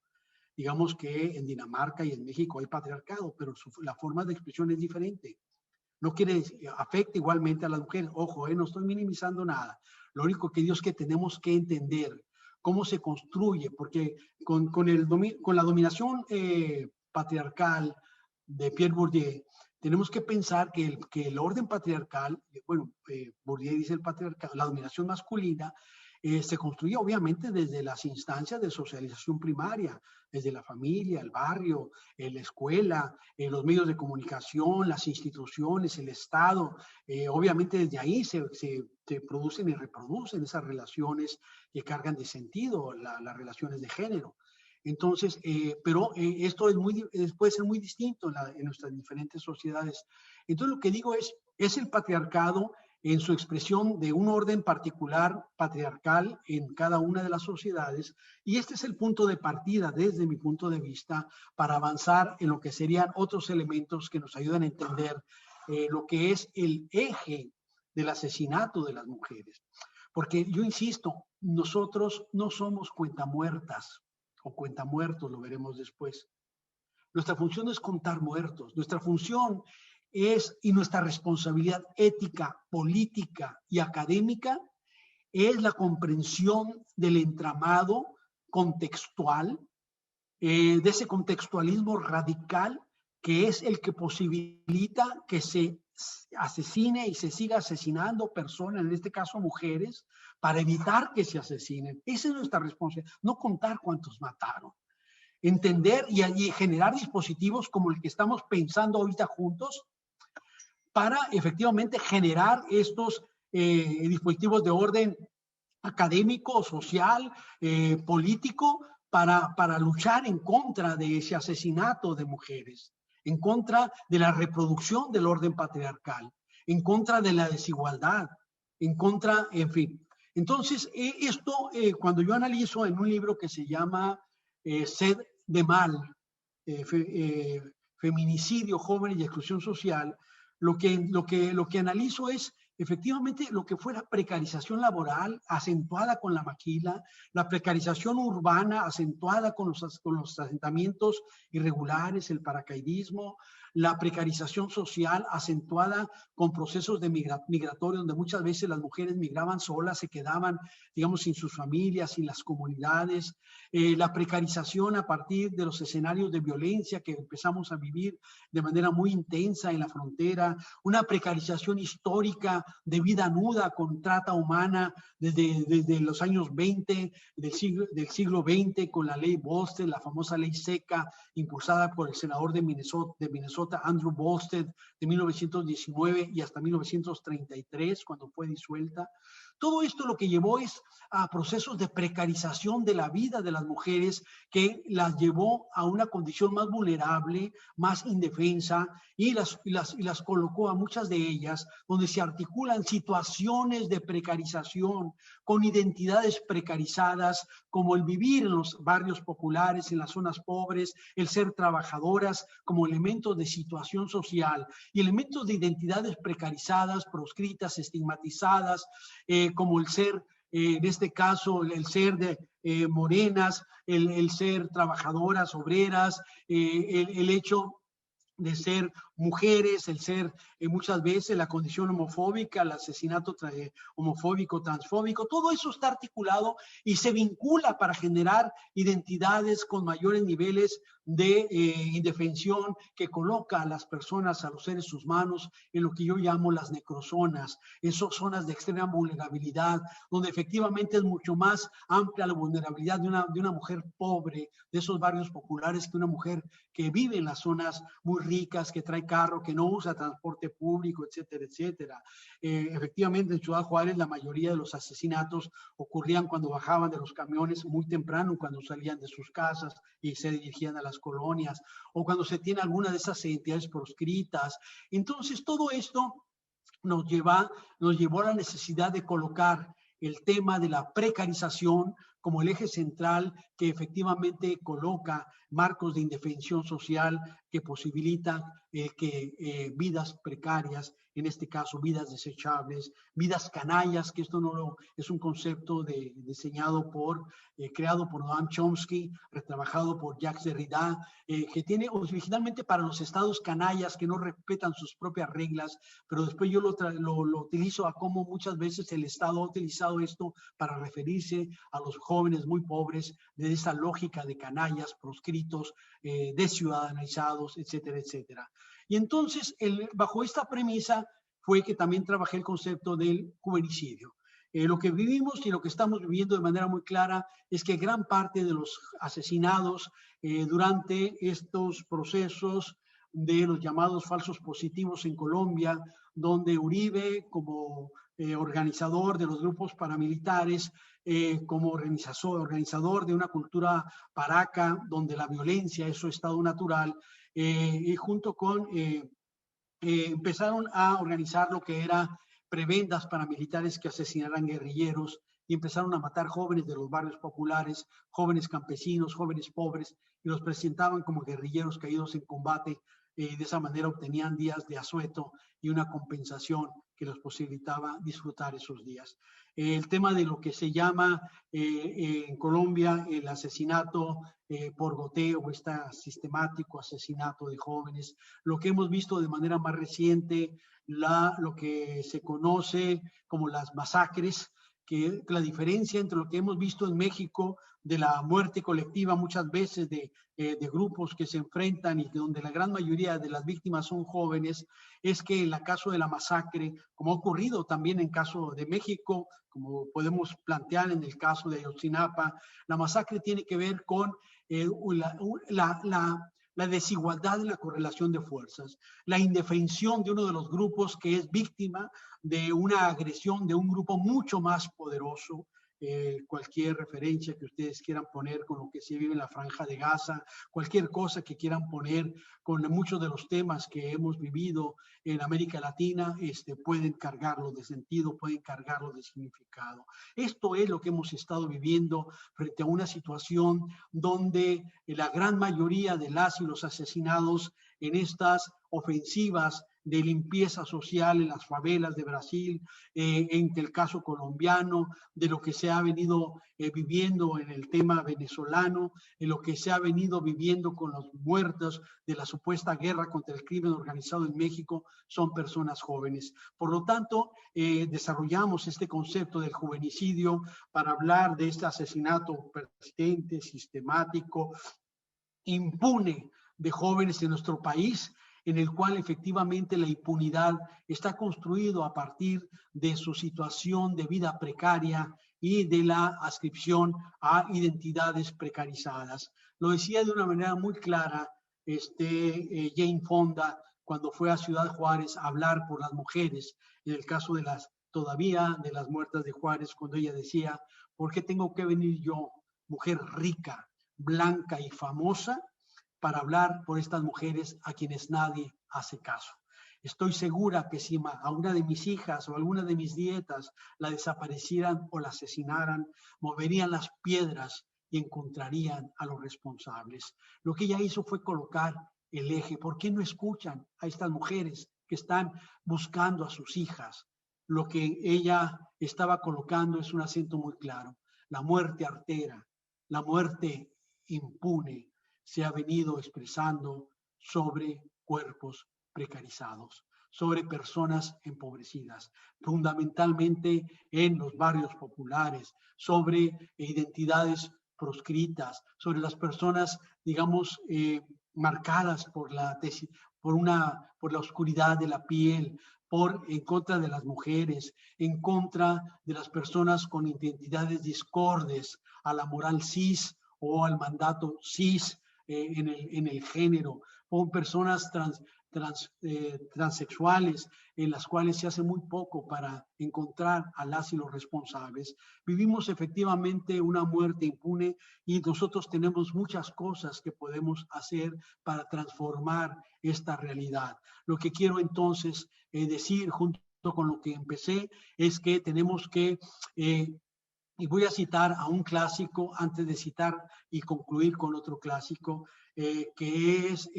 Digamos que en Dinamarca y en México hay patriarcado, pero la forma de expresión es diferente. No quiere decir, afecta igualmente a las mujeres. Ojo, no estoy minimizando nada. Lo único que digo es que tenemos que entender cómo se construye, porque con la dominación patriarcal de Pierre Bourdieu, tenemos que pensar que el orden patriarcal, bueno, Bourdieu dice el patriarcado, la dominación masculina, se construye obviamente desde las instancias de socialización primaria, desde la familia, el barrio, la escuela, los medios de comunicación, las instituciones, el Estado. Obviamente desde ahí se producen y reproducen esas relaciones que cargan de sentido, las relaciones de género. Entonces, pero esto puede ser muy distinto en nuestras diferentes sociedades. Entonces, lo que digo es el patriarcado en su expresión de un orden particular patriarcal en cada una de las sociedades, y este es el punto de partida, desde mi punto de vista, para avanzar en lo que serían otros elementos que nos ayudan a entender lo que es el eje del asesinato de las mujeres. Porque yo insisto, nosotros no somos cuentamuertas o cuentamuertos, lo veremos después. Nuestra función no es contar muertos, nuestra función y nuestra responsabilidad ética, política y académica es la comprensión del entramado contextual, de ese contextualismo radical que es el que posibilita que se asesine y se siga asesinando personas, en este caso mujeres, para evitar que se asesinen. Esa es nuestra responsabilidad, no contar cuántos mataron. Entender y generar dispositivos como el que estamos pensando ahorita juntos, para efectivamente generar estos dispositivos de orden académico, social, político, para luchar en contra de ese asesinato de mujeres, en contra de la reproducción del orden patriarcal, en contra de la desigualdad, en contra, en fin. Entonces, esto cuando yo analizo en un libro que se llama Sed de Mal, Feminicidio, Jóvenes y Exclusión Social, lo que analizo es efectivamente lo que fue la precarización laboral acentuada con la maquila, la precarización urbana acentuada con los asentamientos irregulares, el paracaidismo, la precarización social acentuada con procesos de migratorios donde muchas veces las mujeres migraban solas, se quedaban, digamos, sin sus familias, sin las comunidades, la precarización a partir de los escenarios de violencia que empezamos a vivir de manera muy intensa en la frontera, una precarización histórica de vida nuda con trata humana desde los años 20 del siglo XX con la ley Volstead, la famosa ley seca impulsada por el senador de Minnesota, Andrew Volstead, de 1919 y hasta 1933, cuando fue disuelta. Todo esto lo que llevó es a procesos de precarización de la vida de las mujeres que las llevó a una condición más vulnerable, más indefensa y las colocó a muchas de ellas donde se articulan situaciones de precarización con identidades precarizadas como el vivir en los barrios populares, en las zonas pobres, el ser trabajadoras como elementos de situación social y elementos de identidades precarizadas, proscritas, estigmatizadas, como el ser, en este caso, el ser de morenas, el ser trabajadoras, obreras, el hecho de ser mujeres, el ser muchas veces la condición homofóbica, el asesinato homofóbico, transfóbico, todo eso está articulado y se vincula para generar identidades con mayores niveles de indefensión que coloca a las personas, a los seres humanos, en lo que yo llamo las necrozonas, esas zonas de extrema vulnerabilidad, donde efectivamente es mucho más amplia la vulnerabilidad de una mujer pobre, de esos barrios populares, que una mujer que vive en las zonas muy ricas, que trae carro, que no usa transporte público, etcétera, etcétera. Efectivamente, en Ciudad Juárez la mayoría de los asesinatos ocurrían cuando bajaban de los camiones muy temprano, cuando salían de sus casas y se dirigían a las colonias, o cuando se tiene alguna de esas identidades proscritas. Entonces, todo esto nos llevó a la necesidad de colocar el tema de la precarización como el eje central que efectivamente coloca marcos de indefensión social que posibilitan que vidas precarias, en este caso vidas desechables, vidas canallas, que esto no es un concepto diseñado creado por Noam Chomsky, retrabajado por Jacques Derrida, que tiene originalmente para los estados canallas que no respetan sus propias reglas, pero después yo lo utilizo a cómo muchas veces el Estado ha utilizado esto para referirse a los jóvenes muy pobres de esa lógica de canallas, proscritos, desciudadanizados, etcétera, etcétera. Y entonces, bajo esta premisa fue que también trabajé el concepto del juvenicidio. Lo que vivimos y lo que estamos viviendo de manera muy clara es que gran parte de los asesinados durante estos procesos de los llamados falsos positivos en Colombia, donde Uribe, como organizador de los grupos paramilitares, como organizador de una cultura paraca, donde la violencia es su estado natural, y junto con empezaron a organizar lo que era prebendas paramilitares que asesinaran guerrilleros y empezaron a matar jóvenes de los barrios populares, jóvenes campesinos, jóvenes pobres, y los presentaban como guerrilleros caídos en combate. De esa manera obtenían días de asueto y una compensación que les posibilitaba disfrutar esos días. El tema de lo que se llama en Colombia el asesinato por goteo, este sistemático asesinato de jóvenes, lo que hemos visto de manera más reciente, lo que se conoce como las masacres, que la diferencia entre lo que hemos visto en México de la muerte colectiva muchas veces de grupos que se enfrentan y donde la gran mayoría de las víctimas son jóvenes, es que en el caso de la masacre, como ha ocurrido también en caso de México, como podemos plantear en el caso de Ayotzinapa, la masacre tiene que ver con la desigualdad en la correlación de fuerzas, la indefensión de uno de los grupos que es víctima de una agresión de un grupo mucho más poderoso. Cualquier referencia que ustedes quieran poner con lo que se vive en la Franja de Gaza, cualquier cosa que quieran poner con muchos de los temas que hemos vivido en América Latina, pueden cargarlo de sentido, pueden cargarlo de significado. Esto es lo que hemos estado viviendo frente a una situación donde la gran mayoría de las y los asesinados en estas ofensivas de limpieza social en las favelas de Brasil, en el caso colombiano, de lo que se ha venido viviendo en el tema venezolano, en lo que se ha venido viviendo con los muertos de la supuesta guerra contra el crimen organizado en México, son personas jóvenes. Por lo tanto, desarrollamos este concepto del juvenicidio para hablar de este asesinato persistente, sistemático, impune de jóvenes en nuestro país, en el cual efectivamente la impunidad está construido a partir de su situación de vida precaria y de la adscripción a identidades precarizadas. Lo decía de una manera muy clara Jane Fonda cuando fue a Ciudad Juárez a hablar por las mujeres, en el caso de todavía de las muertas de Juárez, cuando ella decía, ¿por qué tengo que venir yo, mujer rica, blanca y famosa, para hablar por estas mujeres a quienes nadie hace caso? Estoy segura que si a una de mis hijas o alguna de mis nietas la desaparecieran o la asesinaran, moverían las piedras y encontrarían a los responsables. Lo que ella hizo fue colocar el eje. ¿Por qué no escuchan a estas mujeres que están buscando a sus hijas? Lo que ella estaba colocando es un acento muy claro. La muerte artera, la muerte impune, se ha venido expresando sobre cuerpos precarizados, sobre personas empobrecidas, fundamentalmente en los barrios populares, sobre identidades proscritas, sobre las personas, digamos, marcadas por por la oscuridad de la piel, en contra de las mujeres, en contra de las personas con identidades discordes a la moral cis o al mandato cis en el género, o personas transexuales en las cuales se hace muy poco para encontrar a las y los responsables. Vivimos efectivamente una muerte impune y nosotros tenemos muchas cosas que podemos hacer para transformar esta realidad. Lo que quiero entonces decir junto con lo que empecé es que tenemos que y voy a citar a un clásico antes de citar y concluir con otro clásico, que es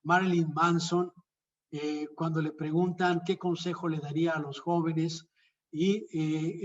Marilyn Manson, cuando le preguntan qué consejo le daría a los jóvenes, y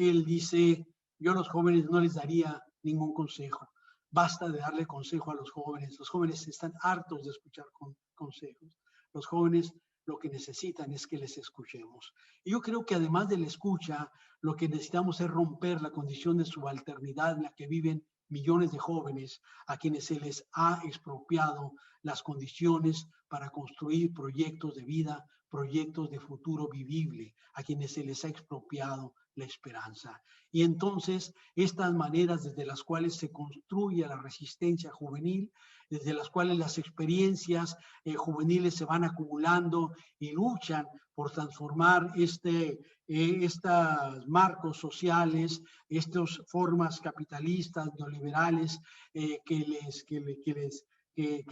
él dice, yo a los jóvenes no les daría ningún consejo, basta de darle consejo a los jóvenes están hartos de escuchar consejos, los jóvenes lo que necesitan es que les escuchemos. Y yo creo que además de la escucha, lo que necesitamos es romper la condición de subalternidad en la que viven millones de jóvenes a quienes se les ha expropiado las condiciones para construir proyectos de vida, proyectos de futuro vivible, a quienes se les ha expropiado la esperanza. Y entonces estas maneras desde las cuales se construye la resistencia juvenil, desde las cuales las experiencias juveniles se van acumulando y luchan por transformar estos marcos sociales, estas formas capitalistas, neoliberales, que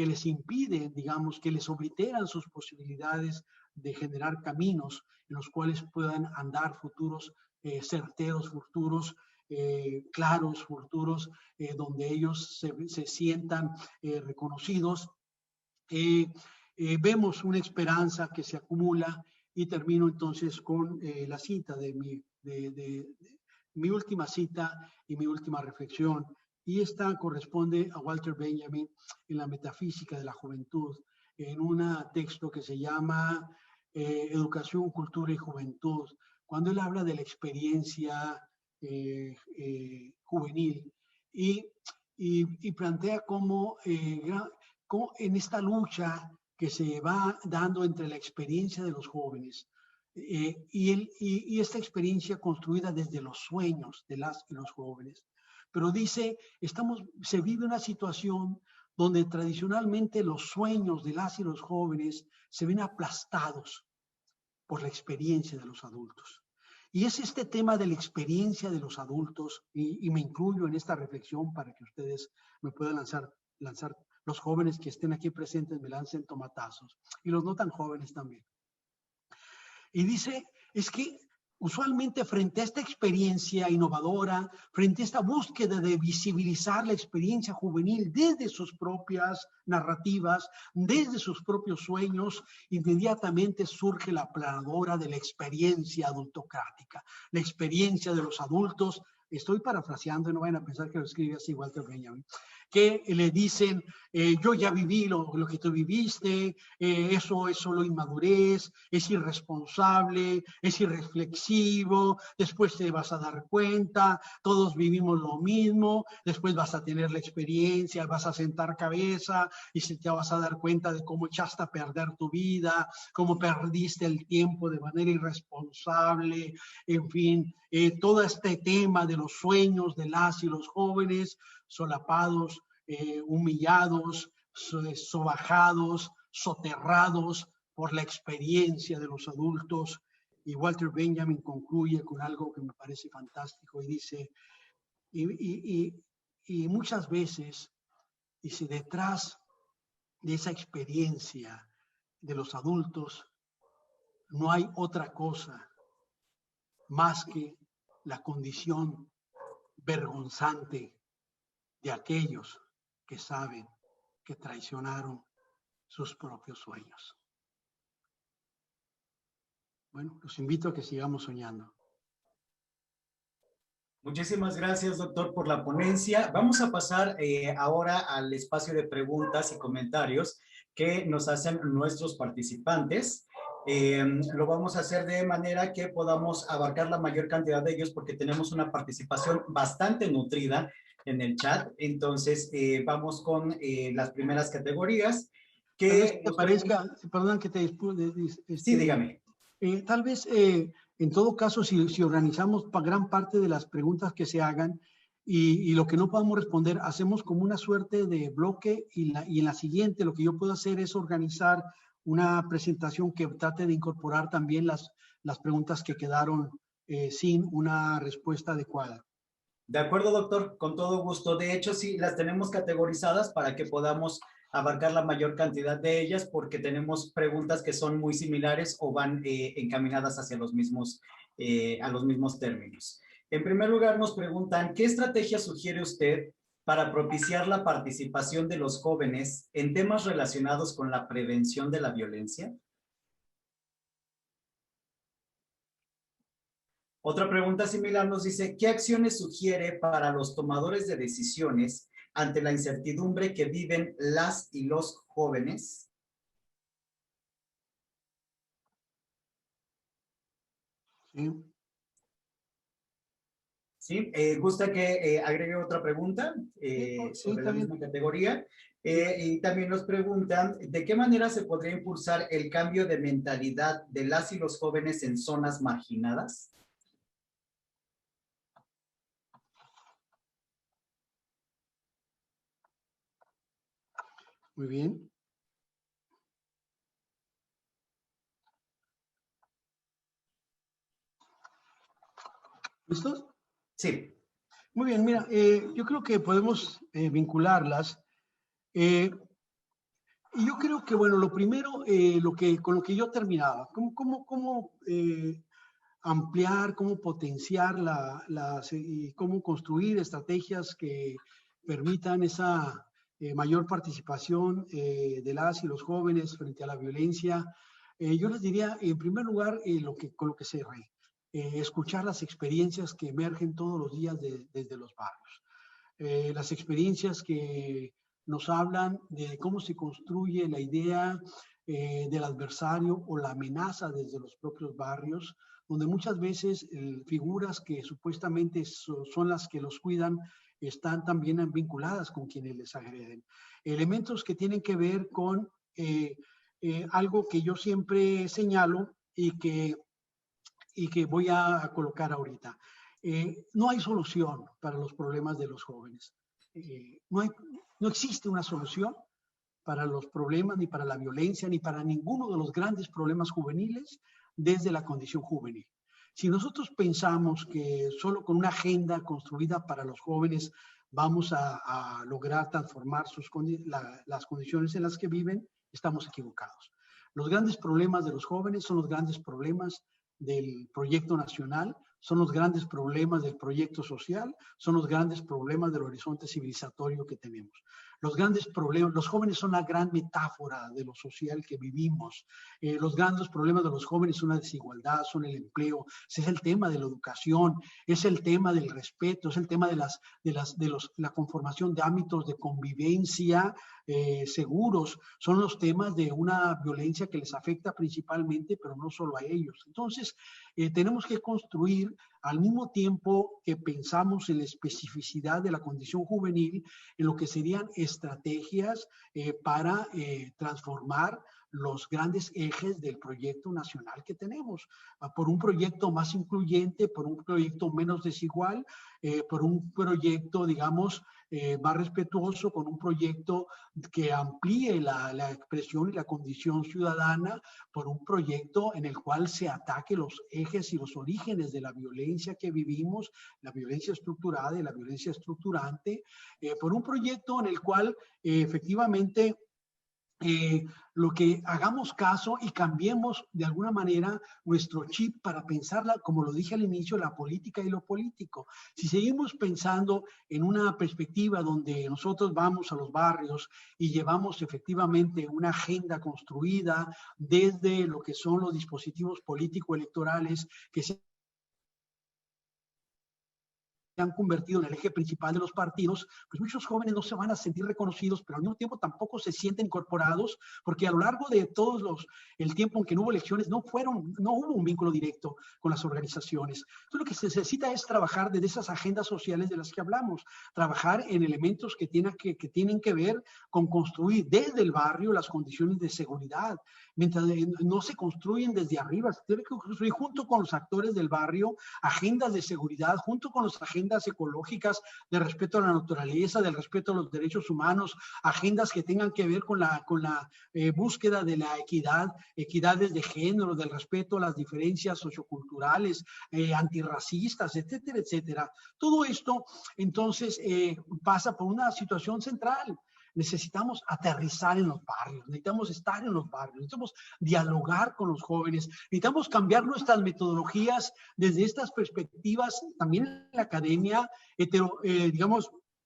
les impiden, digamos, que les obliteran sus posibilidades de generar caminos en los cuales puedan andar futuros certeros, futuros claros, futuros donde ellos se sientan reconocidos. Vemos una esperanza que se acumula y termino entonces con la cita de mi última cita y mi última reflexión. Y esta corresponde a Walter Benjamin en la metafísica de la juventud, en un texto que se llama Educación, Cultura y Juventud, cuando él habla de la experiencia juvenil y plantea cómo en esta lucha que se va dando entre la experiencia de los jóvenes y esta experiencia construida desde los sueños de las y los jóvenes. Pero dice, se vive una situación donde tradicionalmente los sueños de las y los jóvenes se ven aplastados por la experiencia de los adultos. Y es este tema de la experiencia de los adultos, y me incluyo en esta reflexión para que ustedes me puedan lanzar, los jóvenes que estén aquí presentes me lancen tomatazos, y los no tan jóvenes también. Y dice, es que usualmente frente a esta experiencia innovadora, frente a esta búsqueda de visibilizar la experiencia juvenil desde sus propias narrativas, desde sus propios sueños, inmediatamente surge la aplanadora de la experiencia adultocrática, la experiencia de los adultos. Estoy parafraseando, no vayan a pensar que lo escribe así Walter Benjamin, que le dicen, yo ya viví lo que tú viviste, eso es solo inmadurez, es irresponsable, es irreflexivo, después te vas a dar cuenta, todos vivimos lo mismo, después vas a tener la experiencia, vas a sentar cabeza y te vas a dar cuenta de cómo echaste a perder tu vida, cómo perdiste el tiempo de manera irresponsable, en fin, todo este tema de los sueños de las y los jóvenes, solapados, humillados, sobajados, soterrados por la experiencia de los adultos. Y Walter Benjamin concluye con algo que me parece fantástico y dice, y muchas veces, dice, detrás de esa experiencia de los adultos no hay otra cosa más que la condición vergonzante de aquellos que saben que traicionaron sus propios sueños. Bueno, los invito a que sigamos soñando. Muchísimas gracias, doctor, por la ponencia. Vamos a pasar ahora al espacio de preguntas y comentarios que nos hacen nuestros participantes. Lo vamos a hacer de manera que podamos abarcar la mayor cantidad de ellos porque tenemos una participación bastante nutrida en el chat. Entonces, vamos con las primeras categorías. Tal vez te parezca, perdón que te sí, dígame. Tal vez, en todo caso, si organizamos gran parte de las preguntas que se hagan y lo que no podamos responder, hacemos como una suerte de bloque y en la siguiente lo que yo puedo hacer es organizar una presentación que trate de incorporar también las preguntas que quedaron sin una respuesta adecuada. De acuerdo, doctor, con todo gusto. De hecho, sí, las tenemos categorizadas para que podamos abarcar la mayor cantidad de ellas porque tenemos preguntas que son muy similares o van encaminadas hacia los mismos, a los mismos términos. En primer lugar, nos preguntan, ¿qué estrategia sugiere usted para propiciar la participación de los jóvenes en temas relacionados con la prevención de la violencia? Otra pregunta similar nos dice, ¿qué acciones sugiere para los tomadores de decisiones ante la incertidumbre que viven las y los jóvenes? Sí. ¿Sí? ¿Gusta que agregue otra pregunta sobre la misma categoría? Y también nos preguntan, ¿de qué manera se podría impulsar el cambio de mentalidad de las y los jóvenes en zonas marginadas? Muy bien. ¿Listos? Sí. Muy bien, mira, yo creo que podemos vincularlas. Y yo creo que, bueno, lo primero, con lo que yo terminaba, cómo ampliar, cómo potenciar y cómo construir estrategias que permitan esa mayor participación de las y los jóvenes frente a la violencia. Yo les diría, en primer lugar, con lo que cerré, escuchar las experiencias que emergen todos los días desde los barrios. Las experiencias que nos hablan de cómo se construye la idea del adversario o la amenaza desde los propios barrios, donde muchas veces figuras que supuestamente son las que los cuidan están también vinculadas con quienes les agreden. Elementos que tienen que ver con algo que yo siempre señalo y que voy a colocar ahorita. No hay solución para los problemas de los jóvenes. No existe una solución para los problemas, ni para la violencia, ni para ninguno de los grandes problemas juveniles desde la condición juvenil. Si nosotros pensamos que solo con una agenda construida para los jóvenes vamos a lograr transformar las condiciones en las que viven, estamos equivocados. Los grandes problemas de los jóvenes son los grandes problemas del proyecto nacional, son los grandes problemas del proyecto social, son los grandes problemas del horizonte civilizatorio que tenemos. Los grandes problemas, los jóvenes son la gran metáfora de lo social que vivimos. Los grandes problemas de los jóvenes son la desigualdad, son el empleo, es el tema de la educación, es el tema del respeto, es el tema de la conformación de ámbitos de convivencia seguros, son los temas de una violencia que les afecta principalmente, pero no solo a ellos. Entonces, tenemos que construir al mismo tiempo que pensamos en la especificidad de la condición juvenil, en lo que serían estrategias para transformar los grandes ejes del proyecto nacional que tenemos, por un proyecto más incluyente, por un proyecto menos desigual, por un proyecto, digamos, más respetuoso, con un proyecto que amplíe la expresión y la condición ciudadana, por un proyecto en el cual se ataque los ejes y los orígenes de la violencia que vivimos, la violencia estructurada y la violencia estructurante, por un proyecto en el cual efectivamente lo que hagamos caso y cambiemos de alguna manera nuestro chip para pensarla, como lo dije al inicio, la política y lo político. Si seguimos pensando en una perspectiva donde nosotros vamos a los barrios y llevamos efectivamente una agenda construida desde lo que son los dispositivos político-electorales que se han convertido en el eje principal de los partidos, pues muchos jóvenes no se van a sentir reconocidos, pero al mismo tiempo tampoco se sienten incorporados, porque a lo largo de el tiempo en que no hubo elecciones, no hubo un vínculo directo con las organizaciones. Entonces, lo que se necesita es trabajar desde esas agendas sociales de las que hablamos, trabajar en elementos que tienen que ver con construir desde el barrio las condiciones de seguridad. Mientras no se construyen desde arriba, se tiene que construir junto con los actores del barrio agendas de seguridad, junto con las agendas ecológicas de respeto a la naturaleza, del respeto a los derechos humanos, agendas que tengan que ver con la búsqueda de la equidades de género, del respeto a las diferencias socioculturales, antirracistas, etcétera, etcétera. Todo esto, entonces, pasa por una situación central. Necesitamos aterrizar en los barrios, necesitamos estar en los barrios, necesitamos dialogar con los jóvenes, necesitamos cambiar nuestras metodologías desde estas perspectivas, también en la academia,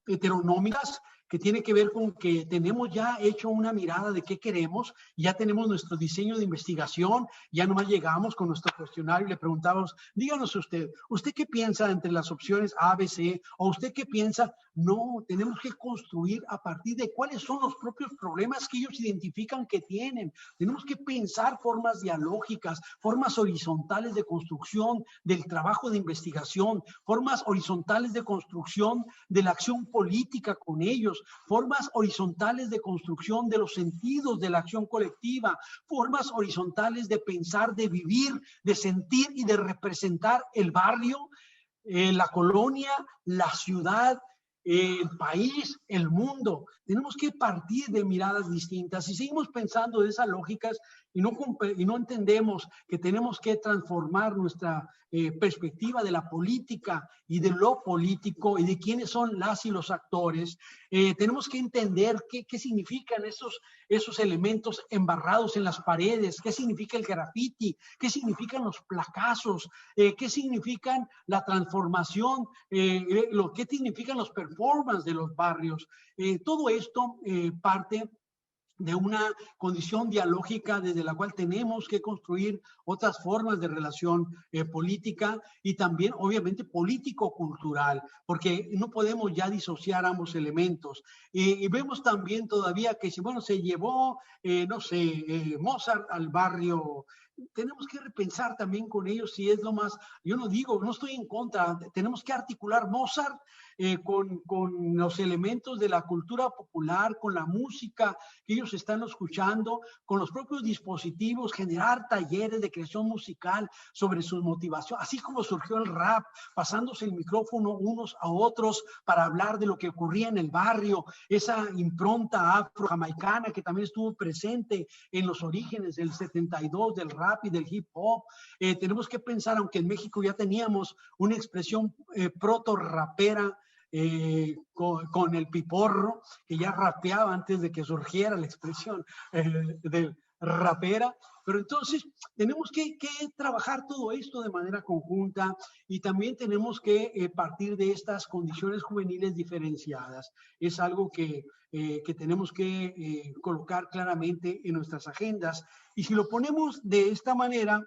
heteronómicas, que tiene que ver con que tenemos ya hecho una mirada de qué queremos, ya tenemos nuestro diseño de investigación, ya nomás llegamos con nuestro cuestionario y le preguntamos, díganos ¿usted qué piensa entre las opciones A, B, C? ¿O usted qué piensa? No, tenemos que construir a partir de cuáles son los propios problemas que ellos identifican que tienen. Tenemos que pensar formas dialógicas, formas horizontales de construcción del trabajo de investigación, formas horizontales de construcción de la acción política con ellos, formas horizontales de construcción de los sentidos de la acción colectiva, formas horizontales de pensar, de vivir, de sentir y de representar el barrio, la colonia, la ciudad, el país, el mundo. Tenemos que partir de miradas distintas. Si seguimos pensando de esas lógicas y no entendemos que tenemos que transformar nuestra perspectiva de la política y de lo político y de quiénes son las y los actores, tenemos que entender qué significan esos elementos embarrados en las paredes, qué significa el graffiti, qué significan los placazos, qué significan la transformación, qué significan los performances de los barrios. Todo esto parte de una condición dialógica desde la cual tenemos que construir otras formas de relación política y también obviamente político-cultural, porque no podemos ya disociar ambos elementos. Y vemos también todavía que si, bueno, se llevó, Mozart al barrio, tenemos que repensar también con ellos si es lo más, yo no estoy en contra, tenemos que articular Mozart con los elementos de la cultura popular, con la música que ellos están escuchando, con los propios dispositivos, generar talleres de creación musical sobre su motivación, así como surgió el rap, pasándose el micrófono unos a otros para hablar de lo que ocurría en el barrio, esa impronta afro-jamaicana que también estuvo presente en los orígenes del 72 del rap y del hip hop. Tenemos que pensar, aunque en México ya teníamos una expresión proto-rapera, con el Piporro, que ya rapeaba antes de que surgiera la expresión del rapera, pero entonces tenemos que trabajar todo esto de manera conjunta y también tenemos que partir de estas condiciones juveniles diferenciadas. Es algo que tenemos que colocar claramente en nuestras agendas, y si lo ponemos de esta manera,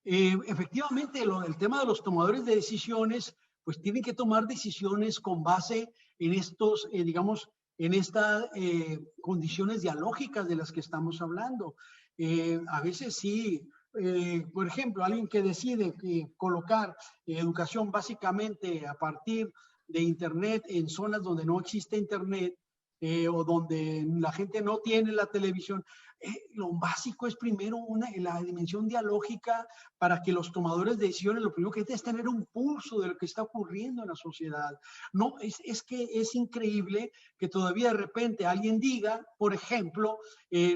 efectivamente el tema de los tomadores de decisiones pues tienen que tomar decisiones con base en estos, en estas condiciones dialógicas de las que estamos hablando. A veces sí, por ejemplo, alguien que decide colocar educación básicamente a partir de Internet en zonas donde no existe Internet, o donde la gente no tiene la televisión, lo básico es primero la dimensión dialógica para que los tomadores de decisiones, lo primero que hay es tener un pulso de lo que está ocurriendo en la sociedad. No, es que es increíble que todavía de repente alguien diga, por ejemplo,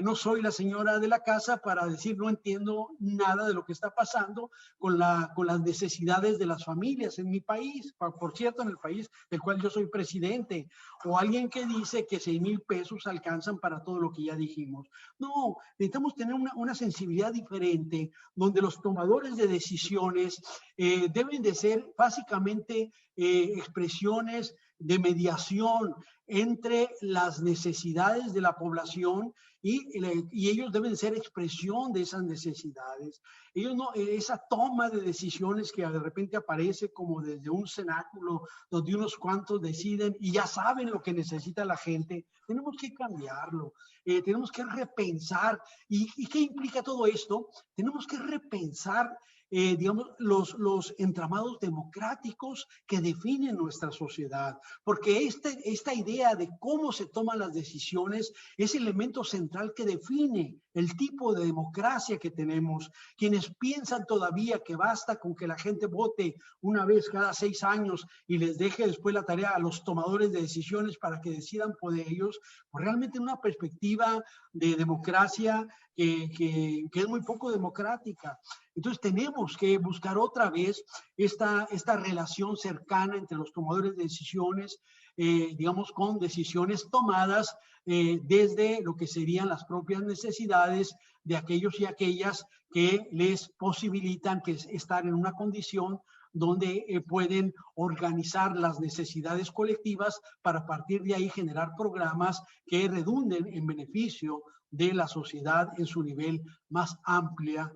no soy la señora de la casa para decir no entiendo nada de lo que está pasando con las necesidades de las familias en mi país, por cierto, en el país del cual yo soy presidente, o alguien que dice que 6,000 pesos alcanzan para todo lo que ya dijimos. No, necesitamos tener una sensibilidad diferente, donde los tomadores de decisiones deben de ser básicamente expresiones de mediación, entre las necesidades de la población y ellos deben ser expresión de esas necesidades. Ellos no, esa toma de decisiones que de repente aparece como desde un cenáculo donde unos cuantos deciden y ya saben lo que necesita la gente, tenemos que cambiarlo, tenemos que repensar. ¿Y qué implica todo esto? Tenemos que repensar digamos, los entramados democráticos que definen nuestra sociedad, porque esta idea de cómo se toman las decisiones es el elemento central que define el tipo de democracia que tenemos. Quienes piensan todavía que basta con que la gente vote una vez cada 6 años y les deje después la tarea a los tomadores de decisiones para que decidan por ellos, pues realmente en una perspectiva de democracia que es muy poco democrática. Entonces tenemos que buscar otra vez esta relación cercana entre los tomadores de decisiones, digamos, con decisiones tomadas desde lo que serían las propias necesidades de aquellos y aquellas que les posibilitan que estar en una condición donde pueden organizar las necesidades colectivas para a partir de ahí generar programas que redunden en beneficio de la sociedad en su nivel más amplio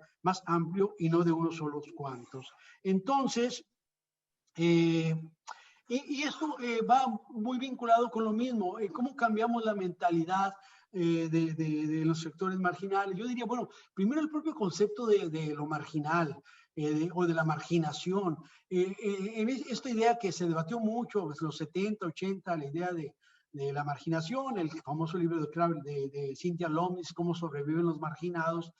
y no de unos solos cuantos. Entonces, y esto va muy vinculado con lo mismo, cómo cambiamos la mentalidad de los sectores marginales. Yo diría, bueno, primero el propio concepto de lo marginal o de la marginación. En esta idea que se debatió mucho en los 70, 80, la idea de la marginación, el famoso libro de Cynthia Lummis, Cómo sobreviven los marginados.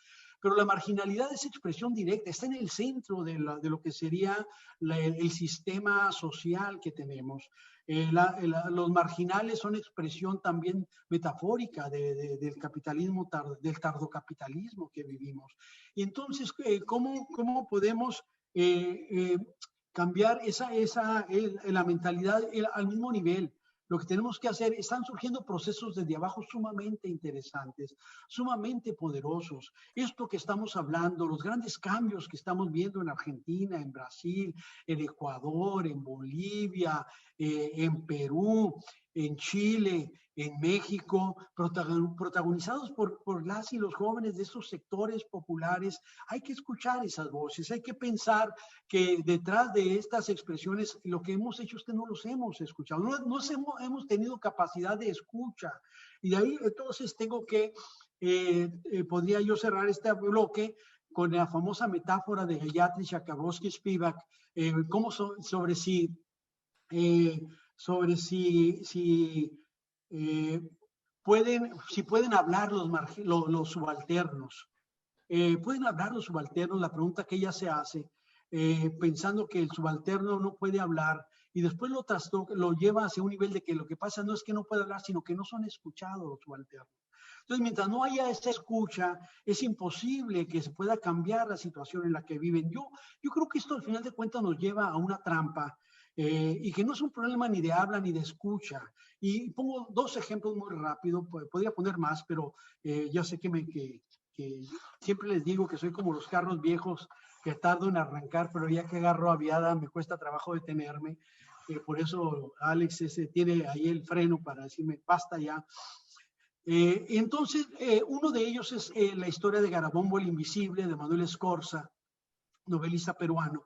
Pero la marginalidad es expresión directa, está en el centro de lo que sería el sistema social que tenemos. Los marginales son expresión también metafórica del capitalismo, del tardocapitalismo que vivimos. Y entonces, ¿cómo podemos cambiar la mentalidad al mismo nivel? Lo que tenemos que hacer, están surgiendo procesos desde abajo sumamente interesantes, sumamente poderosos. Esto que estamos hablando, los grandes cambios que estamos viendo en Argentina, en Brasil, en Ecuador, en Bolivia, en Perú, en Chile, en México, protagonizados por las y los jóvenes de estos sectores populares. Hay que escuchar esas voces, hay que pensar que detrás de estas expresiones lo que hemos hecho es que no los hemos escuchado, no hemos tenido capacidad de escucha. Y de ahí entonces tengo que, podría yo cerrar este bloque con la famosa metáfora de Gayatri Chakraborty-Spivak, sobre si pueden hablar los subalternos. Pueden hablar los subalternos, la pregunta que ella se hace, pensando que el subalterno no puede hablar y después lo lleva hacia un nivel de que lo que pasa no es que no puede hablar, sino que no son escuchados los subalternos. Entonces, mientras no haya esta escucha, es imposible que se pueda cambiar la situación en la que viven. Yo creo que esto al final de cuentas nos lleva a una trampa y que no es un problema ni de habla ni de escucha. Y pongo 2 ejemplos muy rápido, podría poner más, pero ya sé que siempre les digo que soy como los carros viejos que tardo en arrancar, pero ya que agarro aviada me cuesta trabajo detenerme. Por eso Alex tiene ahí el freno para decirme, basta ya. Entonces, uno de ellos es la historia de Garabombo el Invisible, de Manuel Escorza, novelista peruano,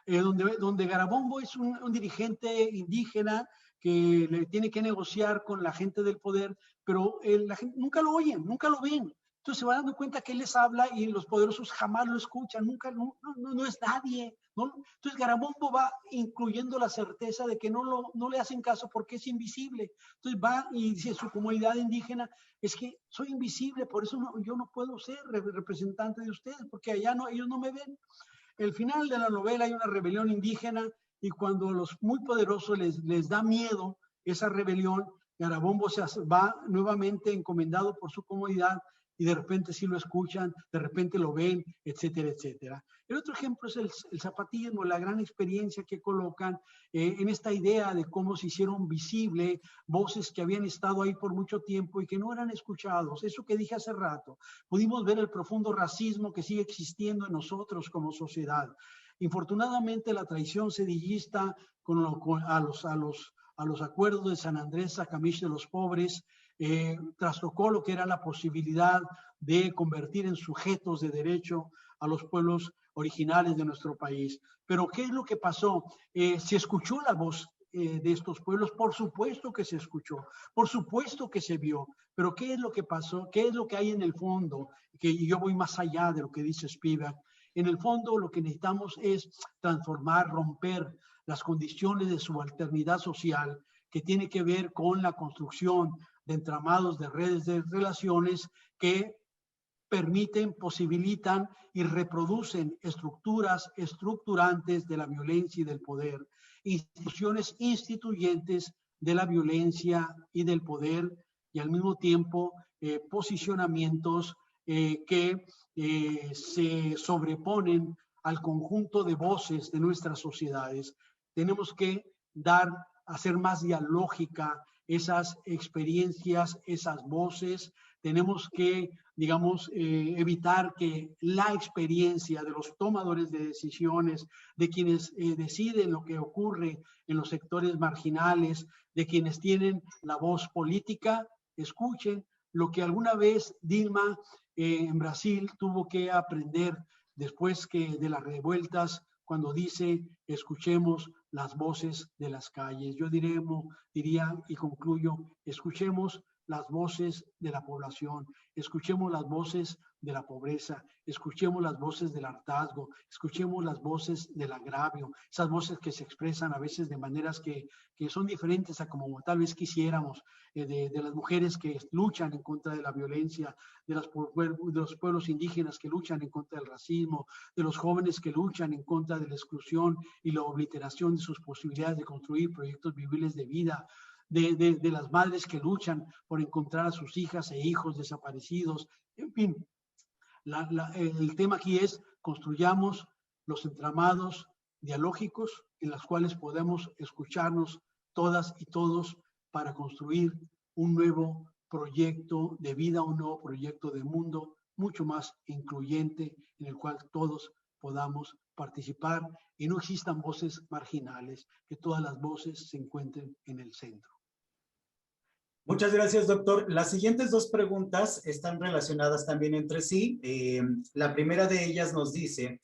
donde Garabombo es un dirigente indígena que le tiene que negociar con la gente del poder, pero la gente nunca lo oyen, nunca lo ven. Entonces se va dando cuenta que él les habla y los poderosos jamás lo escuchan, nunca, no es nadie, ¿no? Entonces Garabombo va incluyendo la certeza de que no le hacen caso porque es invisible. Entonces va y dice, su comunidad indígena, es que soy invisible, por eso yo no puedo ser representante de ustedes, porque allá ellos no me ven. El final de la novela hay una rebelión indígena y cuando a los muy poderosos les da miedo esa rebelión, Garabombo se va nuevamente encomendado por su comunidad y de repente sí lo escuchan, de repente lo ven, etcétera, etcétera. El otro ejemplo es el zapatismo, la gran experiencia que colocan en esta idea de cómo se hicieron visible voces que habían estado ahí por mucho tiempo y que no eran escuchados. Eso que dije hace rato, pudimos ver el profundo racismo que sigue existiendo en nosotros como sociedad. Infortunadamente, la tradición sedillista a los a los acuerdos de San Andrés Sacamich de los pobres, trastocó lo que era la posibilidad de convertir en sujetos de derecho a los pueblos originales de nuestro país. Pero ¿qué es lo que pasó? ¿Se escuchó la voz de estos pueblos? Por supuesto que se escuchó, por supuesto que se vio, pero ¿qué es lo que pasó? ¿Qué es lo que hay en el fondo? Que yo voy más allá de lo que dice Spivak. En el fondo lo que necesitamos es transformar, romper las condiciones de subalternidad social que tiene que ver con la construcción de entramados de redes de relaciones que permiten, posibilitan y reproducen estructuras estructurantes de la violencia y del poder, instituciones instituyentes de la violencia y del poder, y al mismo tiempo posicionamientos que se sobreponen al conjunto de voces de nuestras sociedades. Tenemos que hacer más dialógica esas experiencias, esas voces. Tenemos que, digamos, evitar que la experiencia de los tomadores de decisiones, de quienes deciden lo que ocurre en los sectores marginales, de quienes tienen la voz política, escuchen lo que alguna vez Dilma en Brasil tuvo que aprender después de las revueltas, cuando dice, escuchemos las voces de las calles. Yo diría y concluyo, escuchemos las voces de la población, escuchemos las voces de la pobreza, escuchemos las voces del hartazgo, escuchemos las voces del agravio, esas voces que se expresan a veces de maneras que son diferentes a como tal vez quisiéramos, de las mujeres que luchan en contra de la violencia, de los pueblos indígenas que luchan en contra del racismo, de los jóvenes que luchan en contra de la exclusión y la obliteración de sus posibilidades de construir proyectos vivibles de vida, de las madres que luchan por encontrar a sus hijas e hijos desaparecidos. En fin, el tema aquí es construyamos los entramados dialógicos en los cuales podemos escucharnos todas y todos para construir un nuevo proyecto de vida, un nuevo proyecto de mundo mucho más incluyente en el cual todos podamos participar y no existan voces marginales, que todas las voces se encuentren en el centro. Muchas gracias, doctor. Las siguientes dos preguntas están relacionadas también entre sí. La primera de ellas nos dice,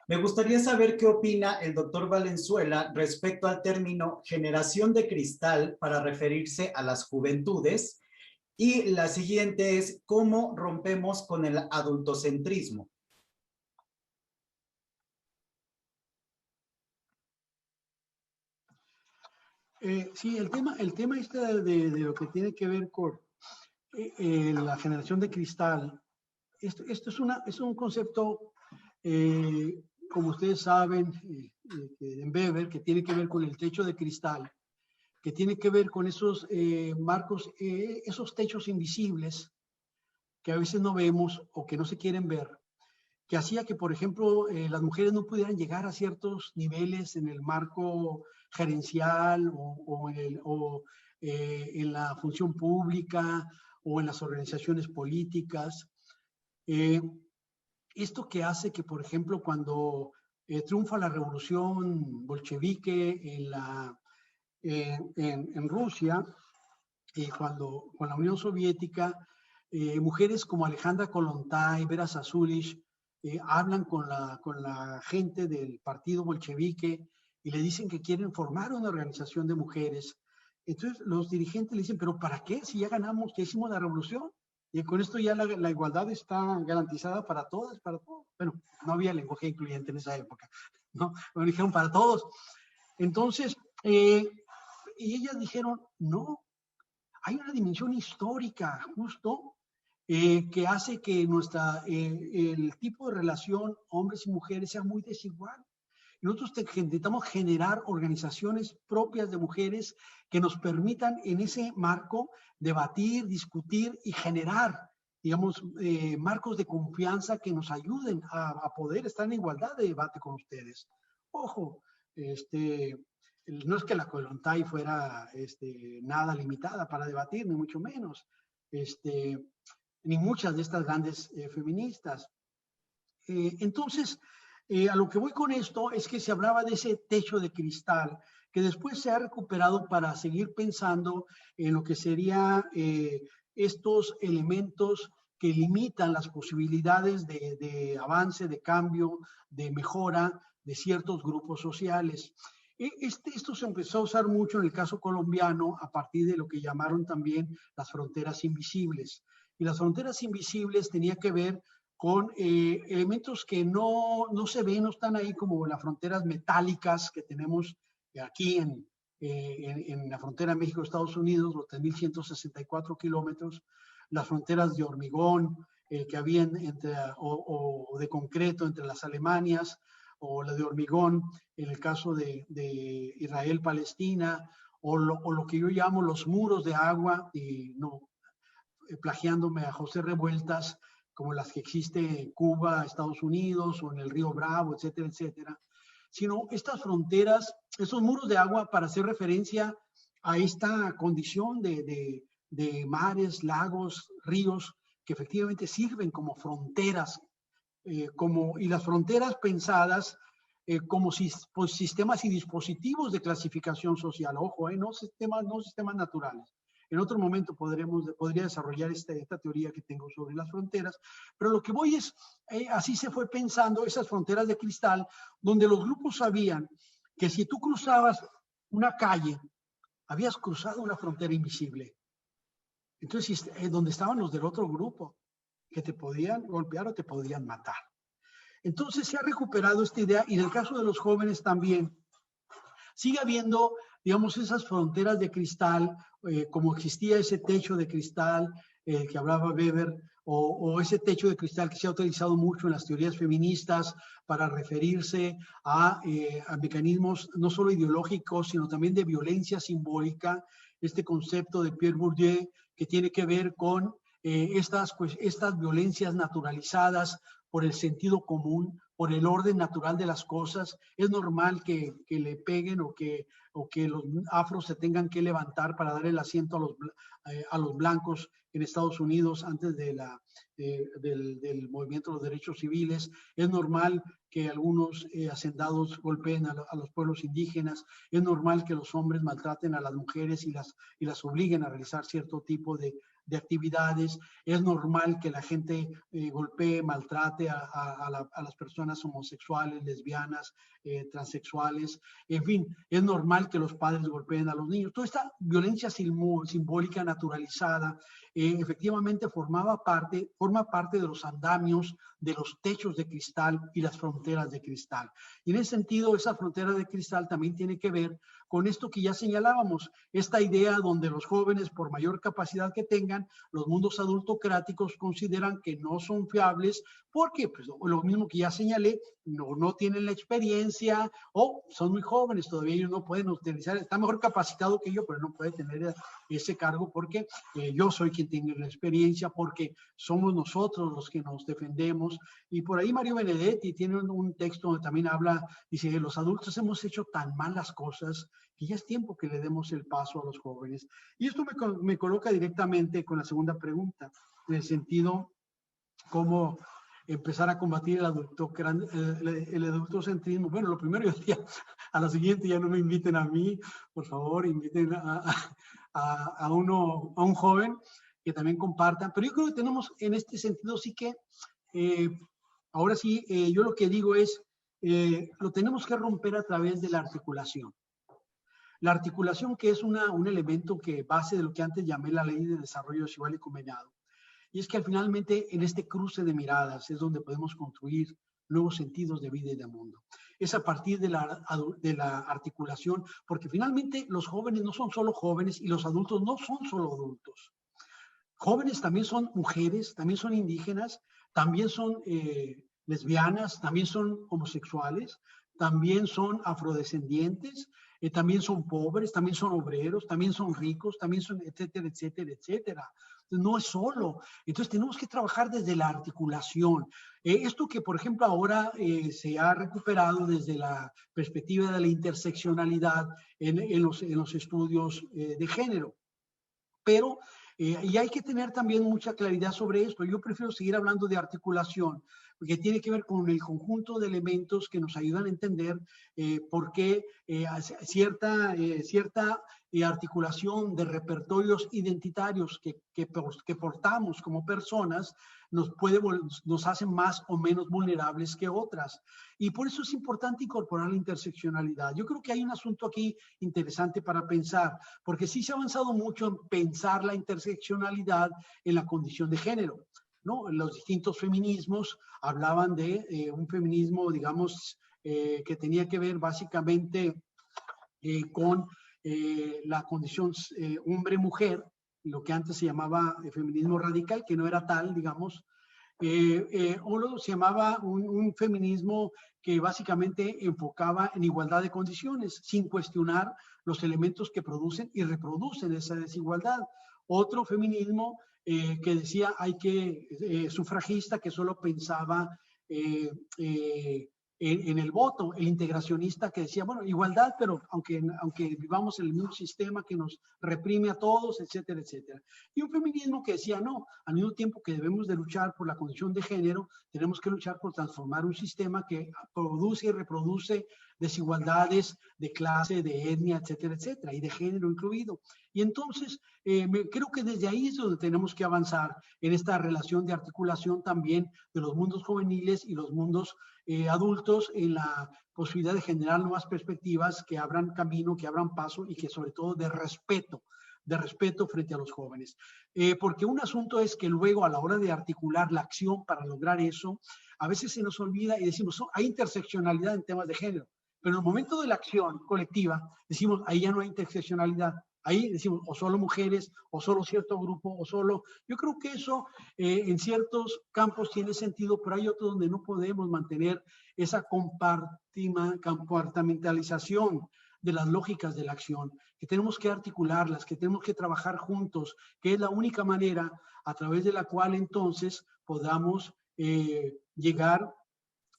me gustaría saber qué opina el doctor Valenzuela respecto al término generación de cristal para referirse a las juventudes. Y la siguiente es, ¿cómo rompemos con el adultocentrismo? Sí, el tema este de lo que tiene que ver con la generación de cristal, esto es un concepto, como ustedes saben, en Weber, que tiene que ver con el techo de cristal, que tiene que ver con esos marcos, esos techos invisibles que a veces no vemos o que no se quieren ver, que hacía que, por ejemplo, las mujeres no pudieran llegar a ciertos niveles en el marco gerencial en la función pública o en las organizaciones políticas. Esto que hace que, por ejemplo, cuando triunfa la revolución bolchevique en Rusia, con la Unión Soviética, mujeres como Alejandra Kollontai, Vera Zasulich, hablan con la gente del partido bolchevique y le dicen que quieren formar una organización de mujeres. Entonces los dirigentes le dicen, ¿pero para qué? Si ya ganamos, ya hicimos la revolución. Y con esto ya la igualdad está garantizada para todas, para todos. Bueno, no había lenguaje incluyente en esa época, ¿no? Lo dijeron para todos. Entonces, y ellas dijeron, no, hay una dimensión histórica justo que hace que el tipo de relación hombres y mujeres sea muy desigual. Y nosotros intentamos generar organizaciones propias de mujeres que nos permitan en ese marco debatir, discutir y generar, digamos, marcos de confianza que nos ayuden a poder estar en igualdad de debate con ustedes. Ojo, no es que la Kollontai fuera nada limitada para debatir, ni mucho menos, ni muchas de estas grandes feministas. Entonces, a lo que voy con esto es que se hablaba de ese techo de cristal que después se ha recuperado para seguir pensando en lo que sería estos elementos que limitan las posibilidades de avance, de cambio, de mejora de ciertos grupos sociales. Esto se empezó a usar mucho en el caso colombiano a partir de lo que llamaron también las fronteras invisibles. Y las fronteras invisibles tenía que ver con elementos que no se ven, no están ahí, como las fronteras metálicas que tenemos aquí en la frontera México-Estados Unidos, los 3.164 kilómetros, las fronteras de hormigón que había o de concreto entre las Alemanias, o la de hormigón en el caso de Israel-Palestina, o lo que yo llamo los muros de agua, y no plagiándome a José Revueltas, como las que existen en Cuba, Estados Unidos, o en el río Bravo, etcétera, etcétera, sino estas fronteras, esos muros de agua, para hacer referencia a esta condición de mares, lagos, ríos, que efectivamente sirven como fronteras, y las fronteras pensadas como sistemas y dispositivos de clasificación social. Ojo, no sistemas naturales. En otro momento podría desarrollar esta teoría que tengo sobre las fronteras, pero lo que voy es, así se fue pensando esas fronteras de cristal, donde los grupos sabían que si tú cruzabas una calle, habías cruzado una frontera invisible. Entonces, donde estaban los del otro grupo, que te podían golpear o te podían matar. Entonces se ha recuperado esta idea, y en el caso de los jóvenes también sigue habiendo, digamos, esas fronteras de cristal, como existía ese techo de cristal que hablaba Weber, o ese techo de cristal que se ha utilizado mucho en las teorías feministas para referirse a mecanismos no solo ideológicos, sino también de violencia simbólica, este concepto de Pierre Bourdieu, que tiene que ver con estas violencias naturalizadas por el sentido común, por el orden natural de las cosas. Es normal que le peguen o que los afros se tengan que levantar para dar el asiento a los blancos en Estados Unidos antes del movimiento de los derechos civiles. Es normal que algunos hacendados golpeen a los pueblos indígenas. Es normal que los hombres maltraten a las mujeres y las obliguen a realizar cierto tipo de actividades. Es normal que la gente golpee, maltrate a las personas homosexuales, lesbianas, transexuales. En fin, es normal que los padres golpeen a los niños. Toda esta violencia simbólica naturalizada efectivamente forma parte de los andamios, de los techos de cristal y las fronteras de cristal. Y en ese sentido, esa frontera de cristal también tiene que ver con esto que ya señalábamos, esta idea donde los jóvenes, por mayor capacidad que tengan, los mundos adultocráticos consideran que no son fiables porque, pues, lo mismo que ya señalé, no tienen la experiencia o son muy jóvenes, todavía ellos no pueden utilizar, está mejor capacitado que yo, pero no puede tener ese cargo porque yo soy quien tiene la experiencia, porque somos nosotros los que nos defendemos. Y por ahí Mario Benedetti tiene un texto donde también habla, dice, los adultos hemos hecho tan mal las cosas que ya es tiempo que le demos el paso a los jóvenes. Y esto me coloca directamente con la segunda pregunta, en el sentido cómo empezar a combatir el adultocentrismo. Bueno, lo primero yo diría, a la siguiente ya no me inviten a mí, por favor, inviten a un joven que también compartan. Pero yo creo que tenemos en este sentido sí que, ahora sí, yo lo que digo es, lo tenemos que romper a través de la articulación. La articulación, que es un elemento que base de lo que antes llamé la ley de desarrollo desigual y conveniado. Y es que finalmente en este cruce de miradas es donde podemos construir nuevos sentidos de vida y de mundo. Es a partir de la articulación, porque finalmente los jóvenes no son solo jóvenes y los adultos no son solo adultos. Jóvenes también son mujeres, también son indígenas, también son lesbianas, también son homosexuales, también son afrodescendientes, también son pobres, también son obreros, también son ricos, también son etcétera, etcétera, etcétera. No es solo. Entonces tenemos que trabajar desde la articulación. Esto que, por ejemplo, ahora se ha recuperado desde la perspectiva de la interseccionalidad en los estudios de género. Pero Y hay que tener también mucha claridad sobre esto. Yo prefiero seguir hablando de articulación, porque tiene que ver con el conjunto de elementos que nos ayudan a entender por qué cierta articulación de repertorios identitarios que portamos como personas nos hacen más o menos vulnerables que otras. Y por eso es importante incorporar la interseccionalidad. Yo creo que hay un asunto aquí interesante para pensar, porque sí se ha avanzado mucho en pensar la interseccionalidad en la condición de género, ¿no? Los distintos feminismos hablaban de un feminismo, digamos, que tenía que ver básicamente con la condición hombre-mujer, lo que antes se llamaba feminismo radical, que no era tal, digamos, o lo se llamaba un feminismo que básicamente enfocaba en igualdad de condiciones, sin cuestionar los elementos que producen y reproducen esa desigualdad. Otro feminismo que decía sufragista, que solo pensaba en el voto, el integracionista que decía, bueno, igualdad, pero aunque vivamos en el mismo sistema que nos reprime a todos, etcétera, etcétera. Y un feminismo que decía, no, al mismo tiempo que debemos de luchar por la condición de género, tenemos que luchar por transformar un sistema que produce y reproduce desigualdades de clase, de etnia, etcétera, etcétera, y de género incluido. Y entonces, creo que desde ahí es donde tenemos que avanzar en esta relación de articulación también de los mundos juveniles y los mundos adultos, en la posibilidad de generar nuevas perspectivas que abran camino, que abran paso y que sobre todo de respeto frente a los jóvenes. Porque un asunto es que luego a la hora de articular la acción para lograr eso, a veces se nos olvida y decimos, hay interseccionalidad en temas de género, pero en el momento de la acción colectiva decimos, ahí ya no hay interseccionalidad. Ahí decimos, o solo mujeres, o solo cierto grupo, o solo... Yo creo que eso en ciertos campos tiene sentido, pero hay otros donde no podemos mantener esa compartimentalización de las lógicas de la acción, que tenemos que articularlas, que tenemos que trabajar juntos, que es la única manera a través de la cual entonces podamos llegar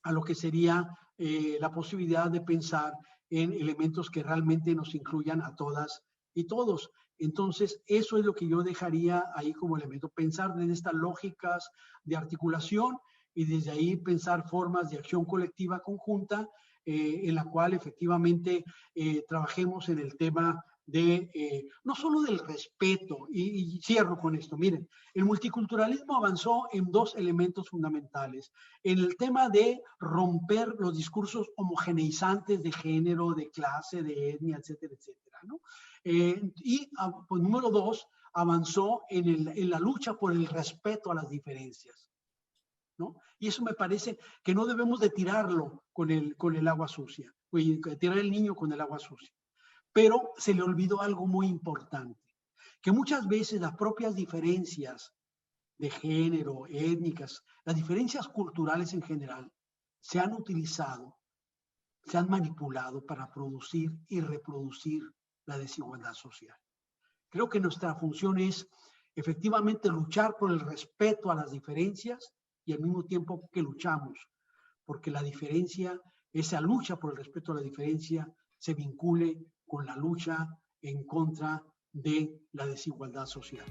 a lo que sería la posibilidad de pensar en elementos que realmente nos incluyan a todas y todos. Entonces, eso es lo que yo dejaría ahí como elemento, pensar desde estas lógicas de articulación y desde ahí pensar formas de acción colectiva conjunta en la cual efectivamente trabajemos en el tema de no solo del respeto, y cierro con esto, miren, el multiculturalismo avanzó en dos elementos fundamentales, en el tema de romper los discursos homogeneizantes de género, de clase, de etnia, etcétera, etcétera, ¿no? Pues, número dos, avanzó en la lucha por el respeto a las diferencias, ¿no? Y eso me parece que no debemos de tirarlo con el agua sucia, tirar el niño con el agua sucia. Pero se le olvidó algo muy importante, que muchas veces las propias diferencias de género, étnicas, las diferencias culturales en general, se han utilizado, se han manipulado para producir y reproducir la desigualdad social. Creo que nuestra función es efectivamente luchar por el respeto a las diferencias y al mismo tiempo que luchamos, porque la diferencia, esa lucha por el respeto a la diferencia, se vincule con la lucha en contra de la desigualdad social.